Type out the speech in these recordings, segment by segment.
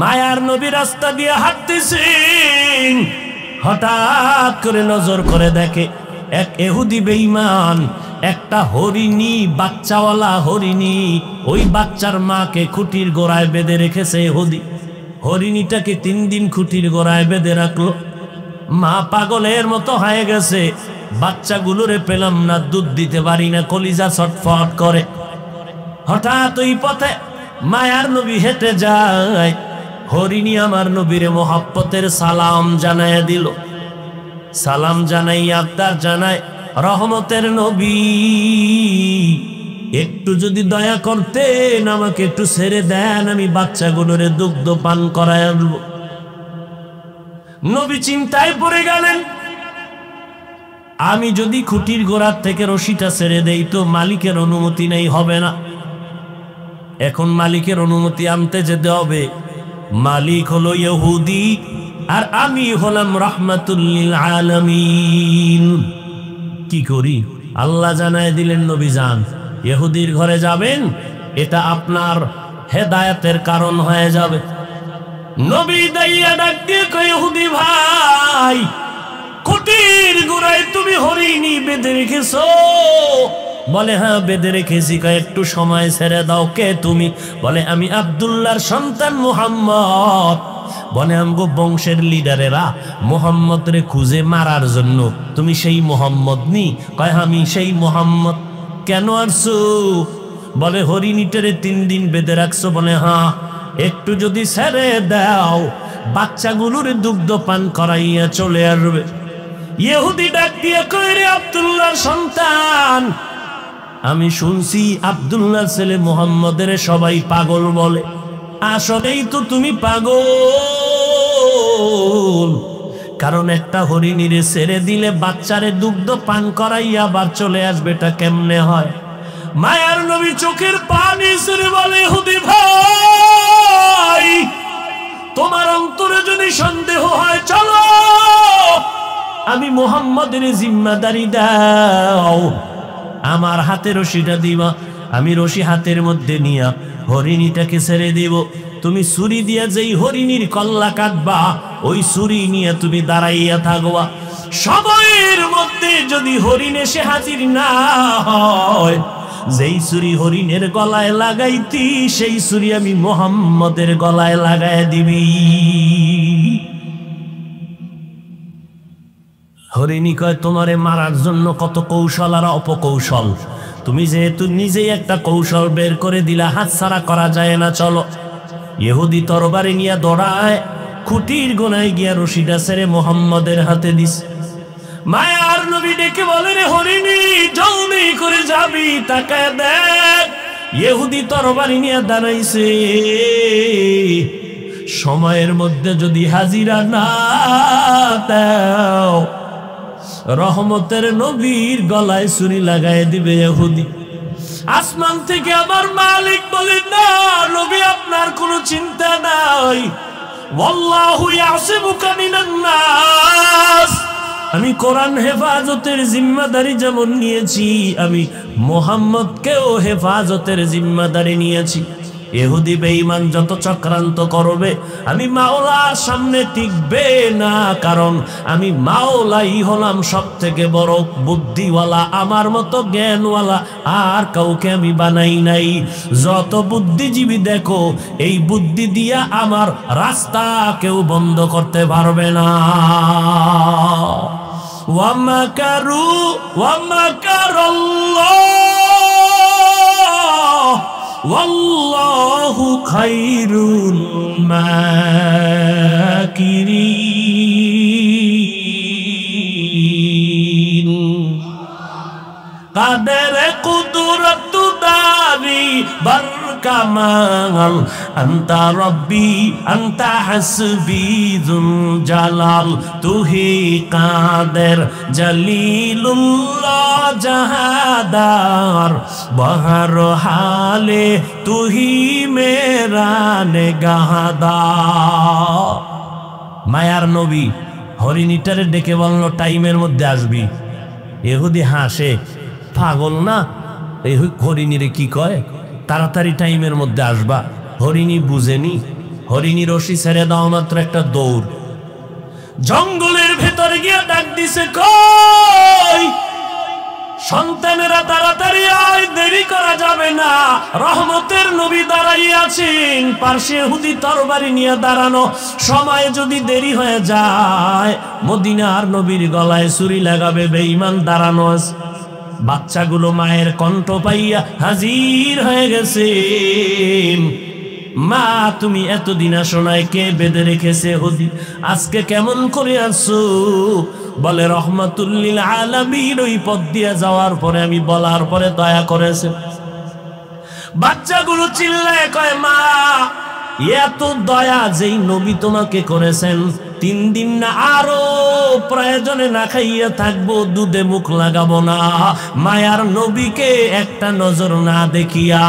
মায়ার নবী রাস্তা দিয়ে হাঁটতেছেন, হঠাৎ করে নজর করে দেখে এক ইহুদি বেঈমান একটা হরিণী, বাচ্চাওয়ালা হরিণী, ওই বাচ্চার মাকে খুঁটির গোড়ায় বেঁধে রেখেছে ইহুদি। হরিণীটাকে 3 দিন খুঁটির গোড়ায় বেঁধে রাখলো। মা পাগলের মতো হয়ে গেছে, বাচ্চাগুলোরে পেলাম না, দুধ দিতে পারি না, কলিজা ছটফট করে। হঠাৎ ওই পথে মায়ার নবী হেঁটে যায়, হরিণী আমার নবীরে মোহাব্বতের সালাম জানায় দিল। সালাম জানাই আবদার জানায়, রহমতের নবী একটু যদি দয়া করতেন, আমাকে একটু ছেড়ে দেন, আমি বাচ্চাগুলোরে দুগ্ধ পান করায় আনবো। নবী চিন্তায় পড়ে গেলেন, আমি যদি খুঁটির গোড়ার থেকে রশিটা ছেড়ে দেই তো মালিকের অনুমতি নেই, হবে না। এখন মালিকের অনুমতি আনতে যেতে হবে। মালিক হলো ইহুদি আর আমি হলাম রাহমাতুল লিল আলামিন। কি করি? আল্লাহ জানায় দিলেন, নবী যান, ইহুদির ঘরে যাবেন, এটা আপনার হেদায়েতের কারণ হয়ে যাবে। নবী দাইয়া ডাক দিয়ে কয়, ইহুদি ভাই, খুঁটির গোড়ায় তুমি হরিণী বেঁধে রেখেছো? বলে হ্যাঁ বেঁধে রেখেছি। কয় একটু সময় ছেড়ে দাও। কে তুমি? বলে আমি আব্দুল্লাহর সন্তান মুহাম্মদ। বলে আমগো বংশের লিডারেরা মুহাম্মদ রে খুঁজে মারার জন্য, তুমি সেই মুহাম্মদ নি? কয় আমি সেই মুহাম্মদ। কেন আসছো? বলে হরিণীটারে 3 দিন বেঁধে রাখছো। বলে হ্যাঁ, একটু যদি ছেড়ে দাও বাচ্চাগুলোর দুগ্ধ পান করাইয়া চলে আসবে। ইহুদি ডাক দিয়ে কয়, রে আব্দুল্লাহর সন্তান, আমি শুনছি আব্দুল্লাহর ছেলে মুহাম্মদের সবাই পাগল বলে, আসলেই তো তুমি পাগল। কারণ একটা হরিণীরে ছেড়ে দিলে বাচ্চারে দুগ্ধ পান করাইয়া আবার চলে আসবে, এটা কেমনে হয়? মায়ার নবী চোখের পানি ছেড়ে বলে, ইহুদি ভাই, তোমার অন্তরে যদি সন্দেহ হয় চলো, আমি মুহাম্মদের জিম্মাদারি দাও, আমার হাতে রশিটা দিবা, আমি রশি হাতের মধ্যে নিয়া হরিণীটাকে ছেড়ে দিব। তুমি ছুরি দিয়া যেই হরিণীর কল্লা কাটবা, ওই ছুরি নিয়ে তুমি দাঁড়াইয়া থাকবা। সময়ের মধ্যে যদি হরিণ এসে হাজির না হয়, যেই ছুরি হরিণের গলায় লাগাইতি, সেই ছুরি আমি মুহাম্মদের গলায় লাগায় দিবি। হরিণী কয়, তোমারে মারার জন্য কত কৌশল আর অপকৌশল, তুমি যেহেতু নিজেই একটা কৌশল বের করে দিলা, হাতছাড়া করা যায় না, চলো। ইহুদি তরবারি নিয়ে দৌড়ায়, খুঁটির গোনায় গিয়া রশিটা ছেড়ে মুহাম্মদের হাতে দিস। মায়ার নবী ডেকে বলে, রে হরিণী, জলদি করে যাবি, তাকায় দেখ, ইহুদি তরবারি নিয়ে দাঁড়াইছে। সময়ের মধ্যে যদি হাজিরা না দাও, রহমতের নবীর গলায় ছুরি লাগায় দিবে ইহুদি। আসমান থেকে আমার মালিক বলেন, না নবী, আপনার কোনো চিন্তা নাই, ওয়াল্লাহু ইয়াসিমুকা মিনান নাস। আমি কোরআন হেফাজতের জিম্মাদারি যেমন নিয়েছি, আমি মুহাম্মদকেও হেফাজতের জিম্মাদারি নিয়েছি। ইহুদি বেঈমান যত চক্রান্ত করবে, আমি মাওলার সামনে টিকবে না, কারণ আমি মাওলাই হলাম সব থেকে বড় বুদ্ধিওয়ালা, আমার মতো জ্ঞানওয়ালা আর কাউকে আমি বানাই নাই। যত বুদ্ধিজীবী দেখো, এই বুদ্ধি দিয়া আমার রাস্তা কেউ বন্ধ করতে পারবে না। ওয়ামাকারু ওয়ামাকারাল্লাহ ওয়াল্লাহু খায়রুল মাকিরিন। কাদের কুদরত দারি বরকামাল, আনতা রব্বি আনতা হাসবি যুল জালাল, তুহি কাদের জলিলুল্লাহ জাহাদার, বহর হালে তুহি মেরা নেগাহদার। মায়ার নবী হরিণীটারে ডেকে বলল, টাইমের মধ্যে আসবি। ইহুদি হাসে, পাগল না, এই হরিণীরে কি কয়, তাড়াতাড়ি টাইমের মধ্যে আসবা। হরিণী বুঝেনি, হরিণী রশি ছেড়ে দাও মাত্র একটা দৌড়। জঙ্গলের ভেতরে গিয়ে ডাক দিছে, কই সন্তানেরা তাড়াতাড়ি আয়, দেরি করা যাবে না। রহমতের নবী দাঁড়াই আছেন, পার্শ্বে ইহুদি তরবারি নিয়ে দাঁড়ানো। সময় যদি দেরি হয়ে যায় মদিনার নবীর গলায় ছুরি লাগাবে বেঈমান দাঁড়ানো আছে। বাচ্চাগুলো মায়ের কণ্ঠ পাইয়া হাজির হয়ে গেছে। মা তুমি এতদিন আসো নাই, কে বেঁধে রেখেছে হুদি, আজকে কেমন করে আসছো? বলে রহমাতুল্লিল আলামিন ওই পথ দিয়ে যাওয়ার পরে আমি বলার পরে দয়া করেছে। বাচ্চাগুলো চিল্লায় কয়, মা এত দয়া যেই নবী তোমাকে করেছেন, 3 দিন না আরো প্রয়োজনে না খাইয়া থাকবো, দুধে মুখ লাগাবো না, মায়ার নবীকে একটা নজর না দেখিয়া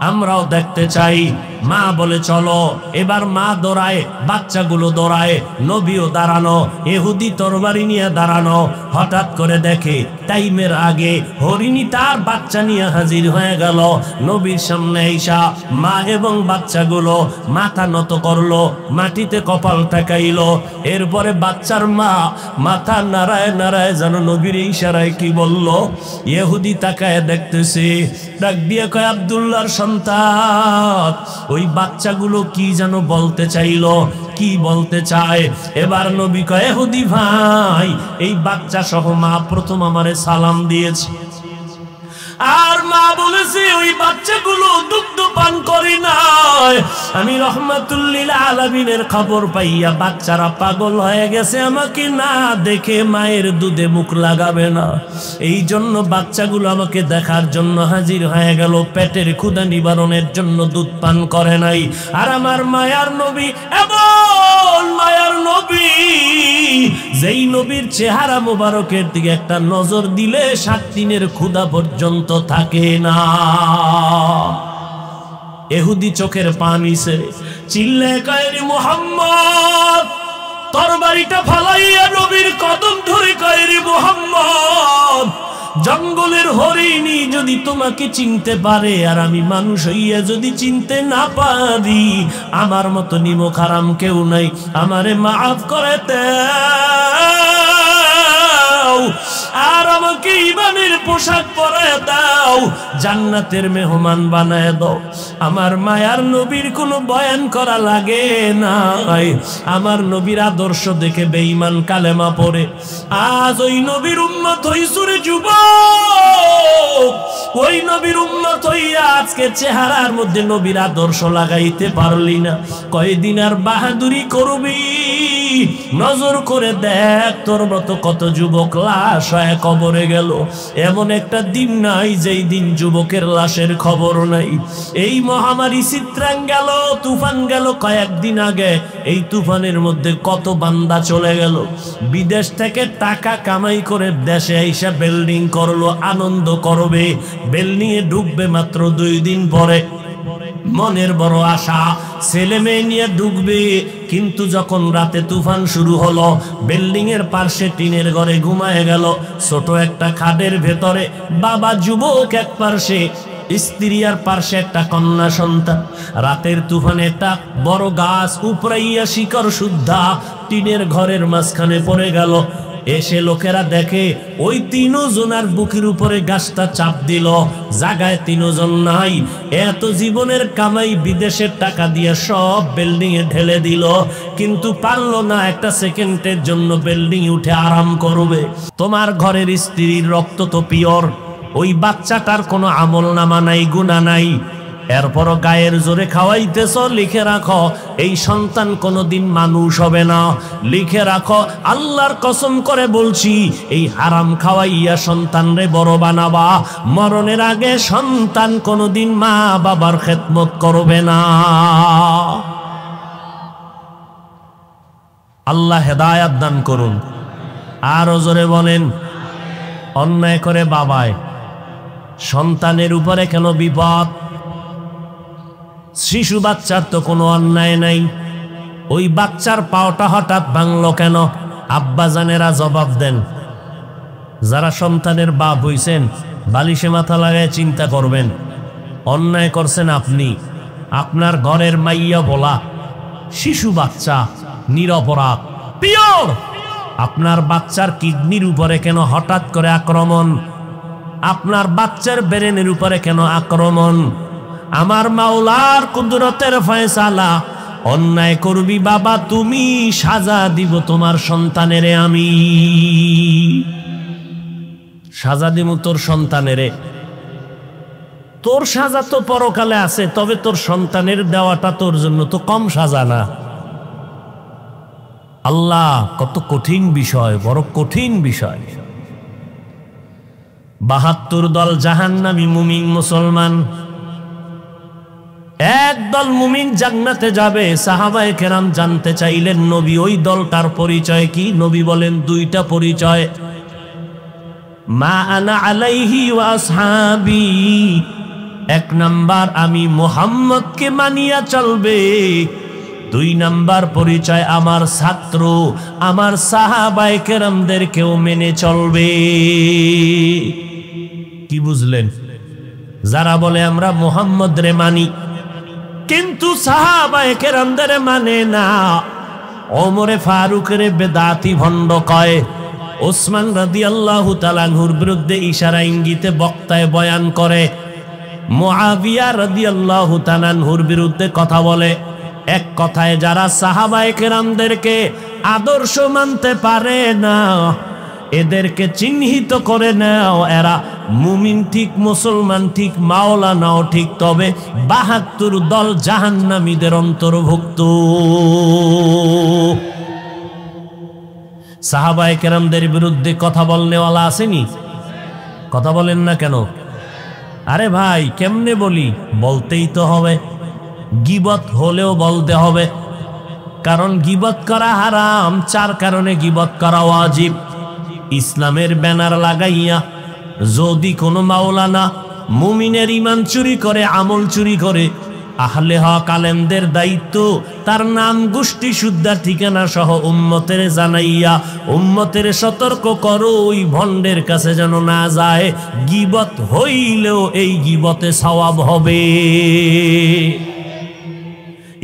আমরাও দেখতে চাই। মা বলে চলো। এবার মা দৌড়ায়, বাচ্চাগুলো দৌড়ায়, নবীও দাঁড়ানো, ইহুদি তরবারি নিয়ে দাঁড়ানো। হঠাৎ করে দেখে টাইমের আগে হরিণী তার বাচ্চা নিয়ে হাজির হয়ে গেল নবীর সামনে। ঈশা মা এবং বাচ্চাগুলো মাথা নত করলো, মাটিতে কপাল ঠেকাইলো। এরপরে বাচ্চার মা মাথা নাড়ায় নাড়ায় যেন নবীর ইশারায় কি বলল। ইহুদি তাকায় দেখতেছে, ডাক দিয়ে কয়, আব্দুল্লাহর সন্তান। ওই বাচ্চাগুলো কি যেন বলতে চাইলো, কি বলতে চায়। এবার নবী কয়, ইহুদি ভাই, এই বাচ্চা সহ মা প্রথম আমারে সালাম দিয়েছে। আর মা বলেছে ওই বাচ্চাগুলো দুগ্ধ পান করে নাই। আমি রহমাতুল্লিল আলামিনের খবর পাইয়া বাচ্চারা পাগল হয়ে গেছে, আমাকে না দেখে মায়ের দুধে মুখ লাগাবে না। এই জন্য বাচ্চাগুলো আমাকে দেখার জন্য হাজির হয়ে গেল, পেটের ক্ষুধা নিবারণের জন্য দুধ পান করে নাই। আর আমার মায়ার নবী এমন মায়ার নবী, যেই নবীর চেহারা মোবারকের দিকে একটা নজর দিলে 7 দিনের ক্ষুধা পর্যন্ত থাকে না। ইহুদি চোখের পানি ছেড়ে চিল্লায় কয়, মুহাম্মদ, তরবারিটা ফালাইয়া নবীর কদম ধরে কয়, মুহাম্মদ, জঙ্গলের হরিণী যদি তোমাকে চিনতে পারে আর আমি মানুষ হইয়া যদি চিনতে না পারি, আমার মতো নিমক হারাম কেউ নাই, আমারে মাফ করে দাও আর আমাকে ঈমানের পোশাক পরায় দাও, জান্নাতের মেহমান বানায় দাও। আমার মায়ার নবীর কোনো বয়ান করা লাগে নাই। আমার নবীর আদর্শ দেখে বেঈমান কালেমা পড়ে। আজ ওই নবীর উম্মত হইছো রে যুবক, ওই নবীর উম্মত হইয়া আজকে চেহারার মধ্যে নবীর আদর্শ লাগাইতে পারলি না। কয়দিন আর বাহাদুরি করবি? নজর করে দেখ, তোর মতো কত যুবক লাশ হয়ে কবরে গেল। এমন একটা দিন নাই যেই দিন যুবকের লাশের খবর নাই। এই মহামারী চিত্রাং গেল, তুফান গেল কয়েকদিন আগে। এই তুফানের মধ্যে কত বান্দা চলে গেল, বিদেশ থেকে টাকা কামাই করে দেশে আইসা বিল্ডিং করলো, আনন্দ করবে, বিল্ডিং এ ঢুকবে মাত্র 2 দিন পরে। মনের বড় আশা, ছেলে মেয়ে নিয়ে ঢুকবে, কিন্তু যখন রাতে তুফান শুরু হলো, বিল্ডিং এর পাশে টিনের ঘরে ঘুমায় গেল। ছোট একটা খাটের ভেতরে বাবা যুবক এক পাশে, স্ত্রী আর পাশে একটা কন্যা সন্তান। রাতের তুফানে একটা বড় গাছ উপরাইয়া শিকড় শুদ্ধা টিনের ঘরের মাঝখানে পড়ে গেল। এসে লোকেরা দেখে ওই 3 জনের বুকের উপরে গাছটা চাপ দিল, জায়গায় 3 জন নাই। এত জীবনের কামাই বিদেশের টাকা দিয়ে সব বিল্ডিং এ ঢেলে দিল, কিন্তু পারলো না একটা সেকেন্ডের জন্য বিল্ডিং উঠে আরাম করবে। তোমার ঘরের স্ত্রীর রক্ত তো পিওর, ওই বাচ্চাটার কোনো আমল নামা নাই, গুনাহ নাই, এরপরও গায়ের জোরে খাওয়াইতেছ। লিখে রাখো, এই সন্তান কোনোদিন মানুষ হবে না। লিখে রাখো, আল্লাহর কসম করে বলছি, এই হারাম খাওয়াইয়া সন্তানরে বড় বানাবা। মরণের আগে সন্তান কোনোদিন মা বাবার খেদমত করবে না। আল্লাহ হেদায়াত দান করুন। আরো জোরে বলেন, অন্যায় করে বাবায় সন্তানের উপরে কেন বিপদ? শিশু বাচ্চার তো কোনো অন্যায় নাই, ওই বাচ্চার পাওটা হঠাৎ ভাঙলো কেন? আব্বাজানেরা জবাব দেন। যারা সন্তানের বাপ হইছেন, বালিশে মাথা লাগায় চিন্তা করবেন, অন্যায় করছেন আপনি, আপনার ঘরের মাইয়া বলা শিশু বাচ্চা নিরপরাধ পিওর, আপনার বাচ্চার কিডনির উপরে কেন হঠাৎ করে আক্রমণ? আপনার বাচ্চার ব্রেনের উপরে কেন আক্রমণ? আমার মাওলার কুদরতের ফয়সালা, অন্যায় করবি বাবা তুমি, সাজা দিব তোমার সন্তানেরে, আমি সাজা দিব তোর সন্তানেরে। তোর সাজা তো পরকালে আছে, তবে তোর সন্তানের দেওয়াটা তোর জন্য তো কম সাজা না। আল্লাহ, কত কঠিন বিষয়, বড় কঠিন বিষয়। ৭২ দল জাহান্নামী মুমিন মুসলমান, একদল মুমিন জান্নাতে যাবে। সাহাবায়ে কেরাম জানতে চাইলেন নবী ওই দলটার পরিচয় কি? নবী বলেন দুইটা পরিচয়, মা আনা আলাইহি ওয়া আসহাবি, এক নাম্বার আমি মুহাম্মদকে মানিয়া চলবে, দুই নাম্বার পরিচয় আমার ছাত্র আমার সাহাবায়ে কেরামদেরকেও মেনে চলবে। কি বুঝলেন? যারা বলে আমরা মুহাম্মদ রে মানি কিন্তু সাহাবায়ে কেরামদের মানে না, ওমরে ফারুকের বেদাতি ভণ্ড কয়, ওসমান রাদিয়াল্লাহু তাআলা আনহুর বিরুদ্ধে ইশারা ইঙ্গিতে বক্তায় বয়ান করে, মুআবিয়া রাদিয়াল্লাহু তাআলা আনহুর বিরুদ্ধে কথা বলে। এক কথায় যারা সাহাবায়ে কেরামদেরকে আদর্শ মানতে পারে না, এদেরকে চিহ্নিত করে নাও, এরা মুমিন ঠিক, মুসলমান ঠিক, মাওলানাও ঠিক, তবে ৭২ দল জাহান্নামীদের অন্তর্ভুক্ত। সাহাবায়ে কেরামদের বিরুদ্ধে কথা বলনেওয়ালা আসেনি? কথা বলেন না কেন? আরে ভাই কেমনে বলি? বলতেই তো হবে, গীবত হলেও বলতে হবে, কারণ গীবত করা হারাম। ৪ কারণে গীবত করা ওয়াজিব। ইসলামের ব্যানার লাগাইয়া যদি কোনো মাওলানা মুমিনের ঈমান চুরি করে, আমল চুরি করে, আহলে হক আলেমদের দায়িত্ব তার নাম, গোষ্ঠী, শুদ্ধা, ঠিকানা সহ উম্মতের জানাইয়া উম্মতের সতর্ক করো ওই ভণ্ডের কাছে যেন না যায়। গীবত হইলেও এই গীবতে সওয়াব হবে।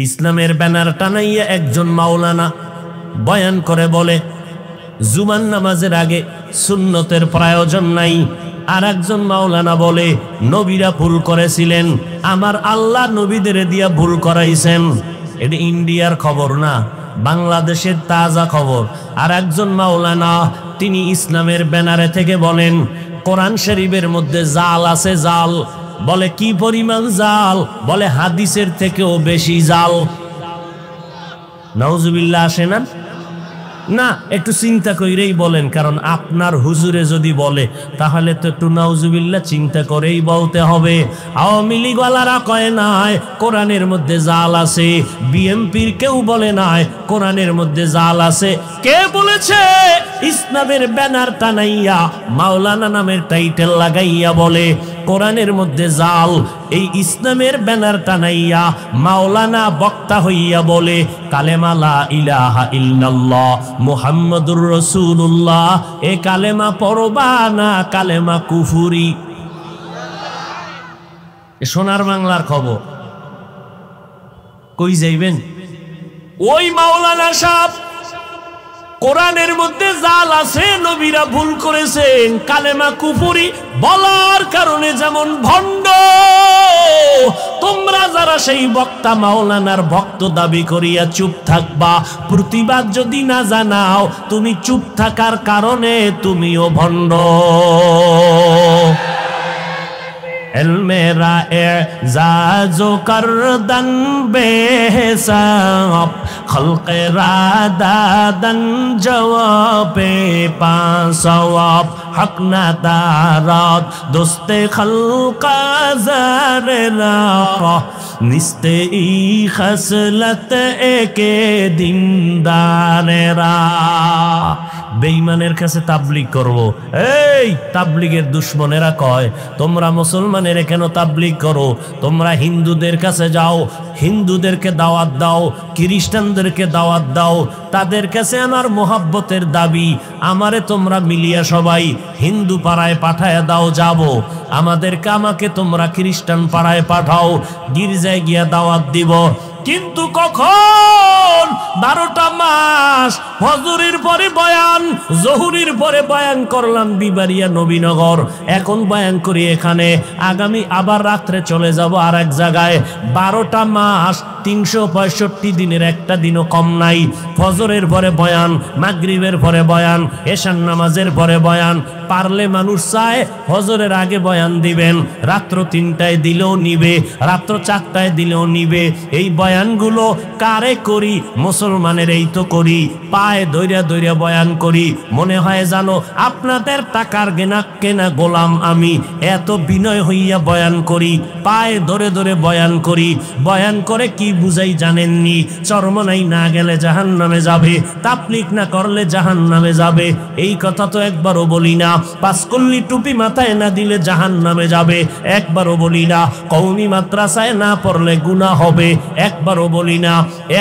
ইসলামের ব্যানার টানাইয়া একজন মাওলানা বয়ান করে বলে জুমার নামাজের আগে সুন্নতের প্রয়োজন নাই। আর একজন মাওলানা বলে নবীরা ভুল করেছিলেন, আমার আল্লাহ নবীদের দিয়া ভুল করাইছেন। এটা ইন্ডিয়ার খবর না, বাংলাদেশের তাজা খবর। আর একজন মাওলানা তিনি ইসলামের ব্যানারে থেকে বলেন কোরআন শরীফের মধ্যে জাল আছে, জাল। বলে কি পরিমাণ জাল? বলে হাদিসের থেকেও বেশি জাল। নাউজুবিল্লাহ আসে না? না, একটু চিন্তা করেই বলেন, কারণ আপনার হুজুরে যদি বলে তাহলে তো একটু নাউজুবিল্লাহ চিন্তা করেই বলতে হবে। আওয়ামী লীগওয়ালারা কয় নাই কোরআনের মধ্যে জাল আছে, বিএনপির কেউ বলে নাই কোরআনের মধ্যে জাল আছে। কে বলেছে? ইসলামের ব্যানার টানাইয়া মাওলানা নামের টাইটেল লাগাইয়া বলে কোরআনের মধ্যে জাল। এই ইসলামের ব্যানার টানাইয়া মাওলানা বক্তা হইয়া বলে কালেমা লা ইলাহা ইল্লাল্লাহ মুহাম্মাদুর রাসূলুল্লাহ। এ কালেমা পড়বা না, কালেমা কুফরি। সোনার বাংলার খবর। কই যাইবেন? ওই মাওলানা সাহেব কোরআনের মধ্যে জাল আছে, নবীরা ভুল করেছেন, কালেমা কুফরি বলার কারণে যেমন ভণ্ড। তোমরা যারা সেই বক্তা মাওলানার ভক্ত দাবি করিয়া চুপ থাকবা, প্রতিবাদ যদি না জানাও, তুমি চুপ থাকার কারণে তুমিও ভণ্ড। মেরা এজাজো করদন বেহিসাব খলকে রাদাদন জওয়াবে পাসওয়াব হক না দারাত দোস্তে খলকা জারেরা নিস্তে ই খসলত একে দিনদারেরা। বেঈমানের কাছে তাবলীগ করব। এই তাবলীগের দুশমনেরা কয় তোমরা মুসলমানের কেন তাবলীগ করো? তোমরা হিন্দুদের কাছে যাও, হিন্দুদেরকে দাওয়াত দাও, খ্রিস্টানদেরকে দাওয়াত দাও, তাদের কাছে আমার মোহাব্বতের দাবি। আমারে তোমরা মিলিয়া সবাই হিন্দু পাড়ায় পাঠায়া দাও, যাব। আমাদেরকে আমাকে তোমরা খ্রিস্টান পাড়ায় পাঠাও, গির্জায় গিয়া দাওয়াত দিব। কিন্তু কখন 12টা মাস ফজরের পরে বয়ান, জহুরের পরে বয়ান করলাম বিবাড়িয়া নবীনগর, এখন বয়ান করি এখানে, আগামী আবার রাত্রে চলে যাব আর এক জায়গায়। 12টা মাস 365 দিনের একটা দিনও কম নাই। ফজরের পরে বয়ান, মাগরিবের পরে বয়ান, এশার নামাজের পরে বয়ান। পারলে মানুষ চায় ফজরের আগে বয়ান দিবেন, রাত্র 3টায় দিলেও নিবে, রাত্র 4টায় দিলেও নিবে। এই বয়ানগুলো কারে করি? মুসলমানের এই তো করি, পায়ে দইরা দইরা বয়ান করি, মনে হয় জানো আপনাদের টাকার কেনা গোলাম আমি, এত বিনয় হইয়া বয়ান করি, পায়ে ধরে ধরে বয়ান করি। বয়ান করে কি বুঝাই জানেননি? চরমনাই না গেলে জাহান্নামে যাবে, তাবলীগ না করলে জাহান্নামে যাবে, এই কথা তো একবারও বলি না। পাঁচকল্লি টুপি মাথায় না দিলে জাহান্নামে যাবে, একবারও বলি না। কওমি মাদ্রাসায় না পড়লে গুনাহ হবে, একবারও বলি না।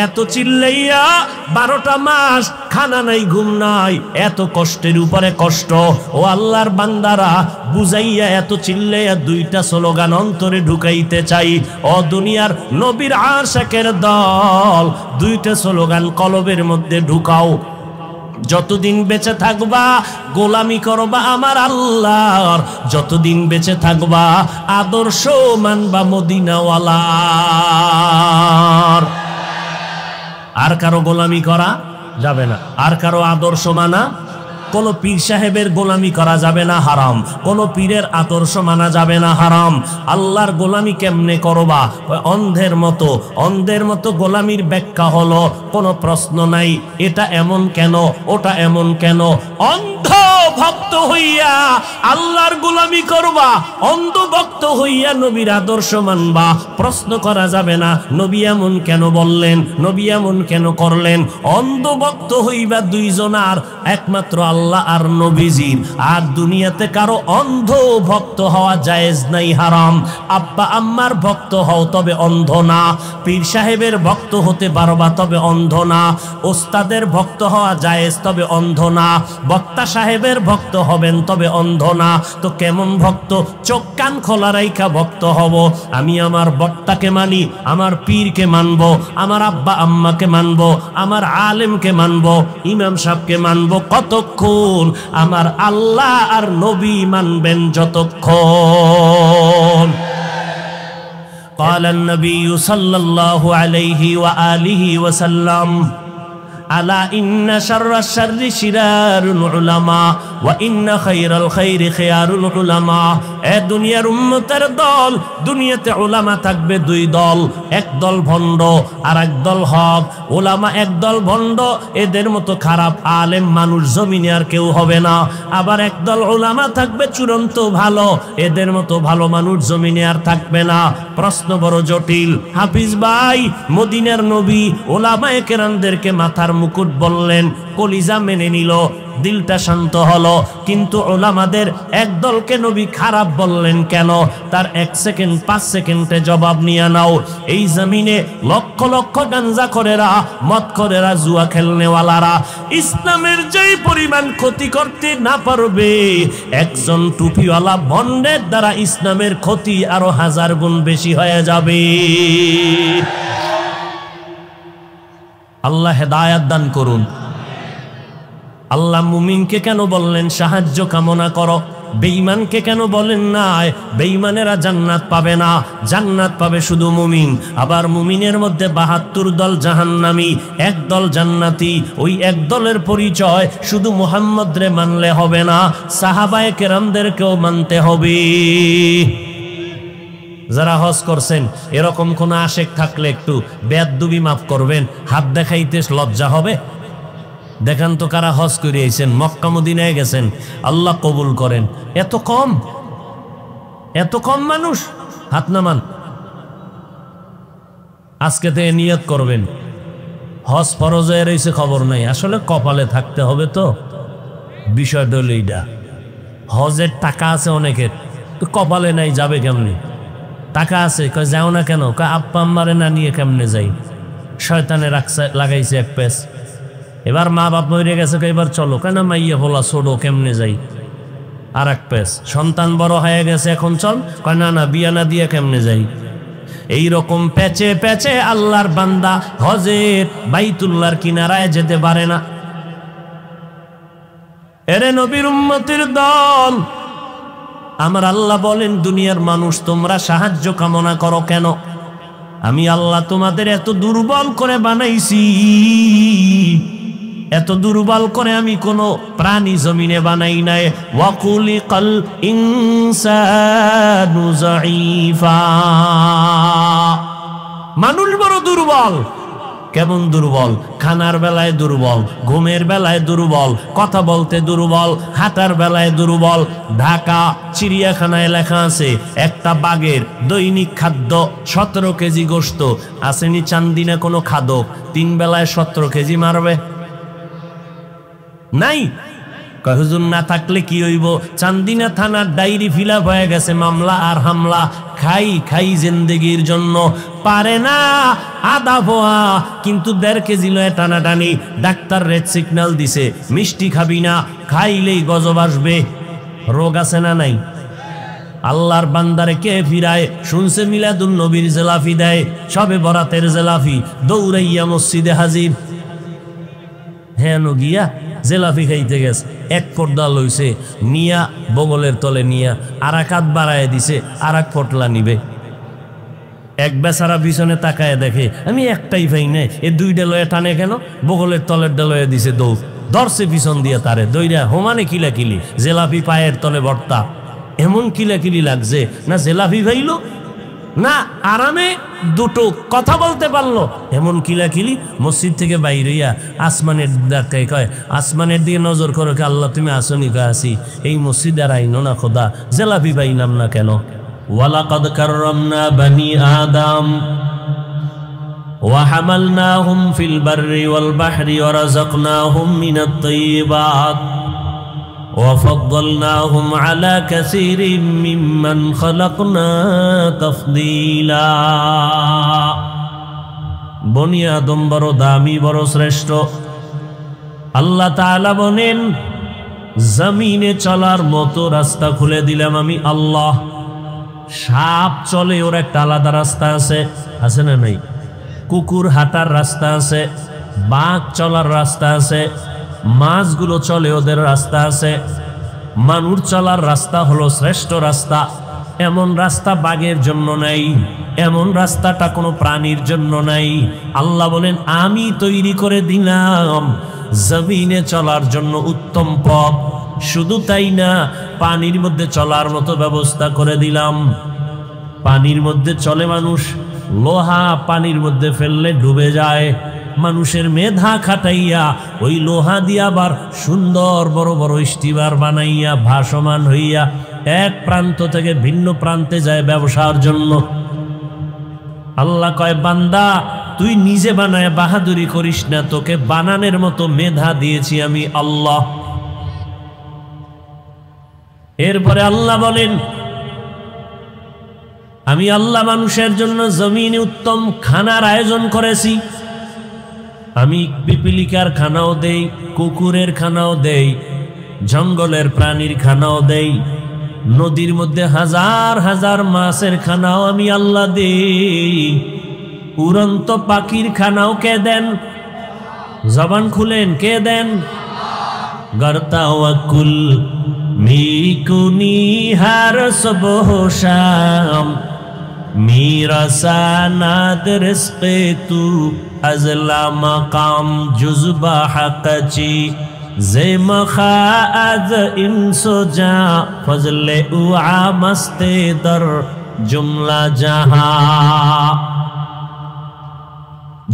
এত চিল্লাইয়া 12টা মাস খানা নাই, ঘুম নাই, এত কষ্টের উপরে কষ্ট। ও আল্লাহর বান্দারা, বুঝাইয়া এত চিল্লাইয়া 2টা স্লোগান অন্তরে ঢুকাইতে চাই। ও দুনিয়ার নবীর আশিকের দল, 2টা স্লোগান কলবের মধ্যে ঢুকাও। যতদিন বেঁচে থাকবা গোলামি করবা আমার আল্লাহর, যতদিন বেঁচে থাকবা আদর্শ মানবা মদিনাওয়ালার। আর কারো গোলামি করা যাবে না, আর কারো আদর্শ মানা, কোন পীর সাহেবের গোলামি করা যাবে না, হারাম। কোন পীরের আদর্শ মানা যাবে না, হারাম। আল্লাহর গোলামি কেমনে করবা? অন্ধের মতো, অন্ধের মতো গোলামির ব্যাখ্যা হলো কোনো প্রশ্ন নাই, এটা এমন কেন, ওটা এমন কেন। অন্ধ ভক্ত হইয়া আল্লাহর গোলামি করবা, অন্ধ ভক্ত হইয়া নবীর আদর্শ মানবা, প্রশ্ন করা যাবে না নবী এমন কেন বললেন, নবী এমন কেন করলেন। অন্ধ ভক্ত হইবা 2 জনার, একমাত্র আল্লাহ আর নবীজির। আর দুনিয়াতে কারো অন্ধ ভক্ত হওয়া জায়েজ নাই, হারাম। আব্বা আম্মার ভক্ত হও, তবে অন্ধ না। পীর সাহেবের ভক্ত হতে পারবা, তবে অন্ধ না। ওস্তাদের ভক্ত হওয়া জায়েজ, তবে অন্ধ না। বক্তা সাহেবের ভক্ত হবেন, তবে অন্ধ না। তো কেমন ভক্ত? চোখ কান খোলা রাইখা ভক্ত হব। আমি আমার বক্তাকে মানি, আমার পীরকে মানব, আমার আব্বা আম্মাকে মানব, আমার আলেমকে মানব, ইমাম সাহেবকে মানব। কতক্ষণ? আমার আল্লাহ আর নবী মানবেন যতক্ষণ। قال النبي صلى الله عليه وآله وسلم আলা ইন্না শাররাশ শাররি শিরারুল উলামা ওয়া ইন্না খায়রাল খায়রি খিয়ারুল উলামা। এ দুনিয়ার উম্মতের দল, দুনিয়াতে উলামা থাকবে 2 দল, এক দল ভণ্ড আর এক দল হক। উলামা এক দল ভণ্ড, এদের মতো খারাপ আলেম মানুষ জমিনে আর কেউ হবে না। আবার এক দল উলামা থাকবে চূড়ান্ত ভালো, এদের মতো ভালো মানুষ জমিনে আর থাকবে না। প্রশ্ন বড় জটিল। হাফিজ ভাই, মদিনার নবী উলামায়ে কেরামদেরকে মাথার মুকুট বললেন, কলিজা মেনে নিল, দিলটা শান্ত হলো। কিন্তু উলামাদের একদলকে নবী খারাপ বললেন কেন? তার 1 সেকেন্ড 5 সেকেন্ডে জবাব নিয়ে নাও। এই জমিনে লক্ষ লক্ষ গাঞ্জাখোরেরা, মদখোরেরা, জুয়া খেলনেওয়ালারা ইসলামের যেই পরিমাণ ক্ষতি করতে না পারবে, একজন টুপিওয়ালা ভণ্ডের দ্বারা ইসলামের ক্ষতি আরো 1000 গুণ বেশি হয়ে যাবে। আল্লাহ হেদায়াত দান করুন। আল্লাহ মুমিনকে কেন বললেন সাহায্য কামনা করো? বেঈমানকে কেন বলেন না বেঈমানেরা জান্নাত পাবে না, জান্নাত পাবে শুধু মুমিন। আবার মুমিনের মধ্যে 72 দল জাহান্নামী, 1 দল জান্নাতি। ওই 1 দলের পরিচয় শুধু মুহাম্মদ রে মানলে হবে না, সাহাবায়ে কেরামদেরকেও মানতে হবে। যারা হজ করছেন, এরকম কোন আশেক থাকলে একটু বেয়াদবি মাফ করবেন, হাত দেখাইতে লজ্জা হবে? দেখান তো কারা হজ করে আইছেন, মক্কা মদিনায় গেছেন, আল্লাহ কবুল করেন। এত কম, এত কম মানুষ, হাত নামান। আজকে থেকে নিয়ত করবেন, হজ ফরজ হয়ে রয়েছে খবর নাই, আসলে কপালে থাকতে হবে। তো বিষয়টা হলো এইটা, হজের টাকা আছে অনেকের, তো কপালে নাই, যাবে কেমনি? টাকা আছে, কয় যাও না কেন? কয় আব্বা আম্মারে না নিয়ে কেমনে যাই? শয়তানে লাগাইছে এক পেস। এবার মা বাপ মরে গেছে, এবার চলো, কেন মাইয়া বলা ছোড়ো, কেমনে যাই? আর এক পেস সন্তান বড় হয়ে গেছে, এখন চল, কয় না না বিয়া না দিয়ে কেমনে যাই। এই রকম প্যাচে প্যাচে আল্লাহর বান্দা হজের বাইতুল্লাহর কিনারায় যেতে পারে না। এরে নবীর উম্মতের দল, আমার আল্লাহ বলেন দুনিয়ার মানুষ তোমরা সাহায্য কামনা করো কেন? আমি আল্লাহ তোমাদের এত দুর্বল করে বানাইছি, এত দুর্বল করে আমি কোনো প্রাণী জমিনে বানাই নাই। ওয়াকুলিকাল ইনসানু যায়ীফা, মানুষ বড় দুর্বল। কেমন দুর্বল? খানার বেলায় দুর্বল, ঘুমের বেলায় দুর্বল, কথা বলতে দুর্বল, হাঁটার বেলায় দুর্বল। ঢাকা চিড়িয়াখানায় লেখা আছে একটা বাঘের দৈনিক খাদ্য 17 কেজি গোশত। আসেনি চান্দিনা কোনো খাদক 3 বেলায় 17 কেজি মারবে? নাই। হুজুর না থাকলে কি হইব? চান্দিনা থানার ডায়েরি ফিল আপ হয়ে গেছে, মামলা আর হামলা। খাই খাই জিন্দেগির জন্য পারে না আধা পোয়া, কিন্তু 1.5 কেজি লয়ে টানাটানি। ডাক্তার রেড সিগন্যাল দিছে, মিষ্টি খাবি না, খাইলেই গজব আসবে। রোগ আছে না নাই? আল্লাহর বান্দারে কে ফিরায়? শুনছে মিলাদুন নবীর জেলাফি দেয়, সবে বরাতের জেলাফি, দৌড়াইয়া মসজিদে হাজির। হ্যাঁ গিয়া জেলাফি খাইতে গেছে, এক পর্দা লইছে, নিয়া বগলের তলে নিয়া আর এক হাত বাড়ায় দিছে, আর এক পটলা নিবে। এক বেচারা পিছনে তাকায় দেখে আমি একটাই পাই নাই, এ 2টা লয়ে টানে কেন? বগলের তলের লয়ে দিছে দৌড়, ধরছে পিছন দিয়ে তারে দইরা হোমানে কিলাকিলি, জেলাফি পায়ের তলে ভর্তা। এমন কিলাকিলি লাগছে না জেলাফি ভাইল না আরামে দুটো কথা বলতে পারলো, এমন কিলাকিলি। মসজিদ থেকে বাইর হইয়া আসমানের ডাকায় কয়, আসমানের দিকে নজর করো কে আল্লাহ তুমি আসনি? কয় আসি। এই মসজিদ আর আইনো না খোদা, জেলাফি পাইলাম না কেন? ওয়ালাকাদ কাররামনা বানি আদম ওয়া হামালনাহুম ফিল বাররি ওয়াল বাহরি ওয়া রাযাকনাহুম মিনাত তাইয়্যিবাত وفضلناهم على كثير ممن خلقنا تفضيلا। বনি আদম বড় দামি, বড় শ্রেষ্ঠ। আল্লাহ তাআলা বলেন জমিনে চলার মতো রাস্তা খুলে দিলাম আমি আল্লাহ। সাপ চলে, ওর একটা আলাদা রাস্তা আছে, আছে না নাই? কুকুর হাঁটার রাস্তা আছে, বাঘ চলার রাস্তা আছে, মাছগুলো চলে ওদের রাস্তা আছে। মানুষ চলার রাস্তা হলো শ্রেষ্ঠ রাস্তা। এমন রাস্তা বাঘের জন্য নাই, এমন রাস্তাটা কোনো প্রাণীর জন্য নাই। আল্লাহ বলেন আমি তৈরি করে দিলাম জমিনে চলার জন্য উত্তম পথ। শুধু তাই না, পানির মধ্যে চলার মতো ব্যবস্থা করে দিলাম। পানির মধ্যে চলে মানুষ, লোহা পানির মধ্যে ফেললে ডুবে যায়। মানুষের মেধা খাটাইয়া ওই লোহা দিয়া আবার সুন্দর বড় বড় স্টিমার বানাইয়া ভাসমান হইয়া এক প্রান্ত থেকে ভিন্ন প্রান্তে যায় ব্যবসার জন্য। আল্লাহ কয় বান্দা তুই নিজে বানায় বাহাদুরি করিস না, তোকে বানানোর মতো মেধা দিয়েছি আমি আল্লাহ। এরপরে আল্লাহ বলেন আমি আল্লাহ মানুষের জন্য জমিনে উত্তম খানার আয়োজন করেছি। আমি পিপিলিকার খানাও দেই, কুকুরের খানাও দেই, জঙ্গলের প্রাণীর খানাও দেই, নদীর মধ্যে হাজার হাজার মাছের খানাও আমি আল্লাহ দেই। উড়ন্ত পাখির খানাও কে দেন? জবান খুলেন, কে দেন? গর্তাওয়াকুল মিকুনি হার সবহ শাম میرا ساند رزق تو ازلا مقام جزبا حق چی زم خاعد انسو جا فضل اوعا مست در جملا جہاں।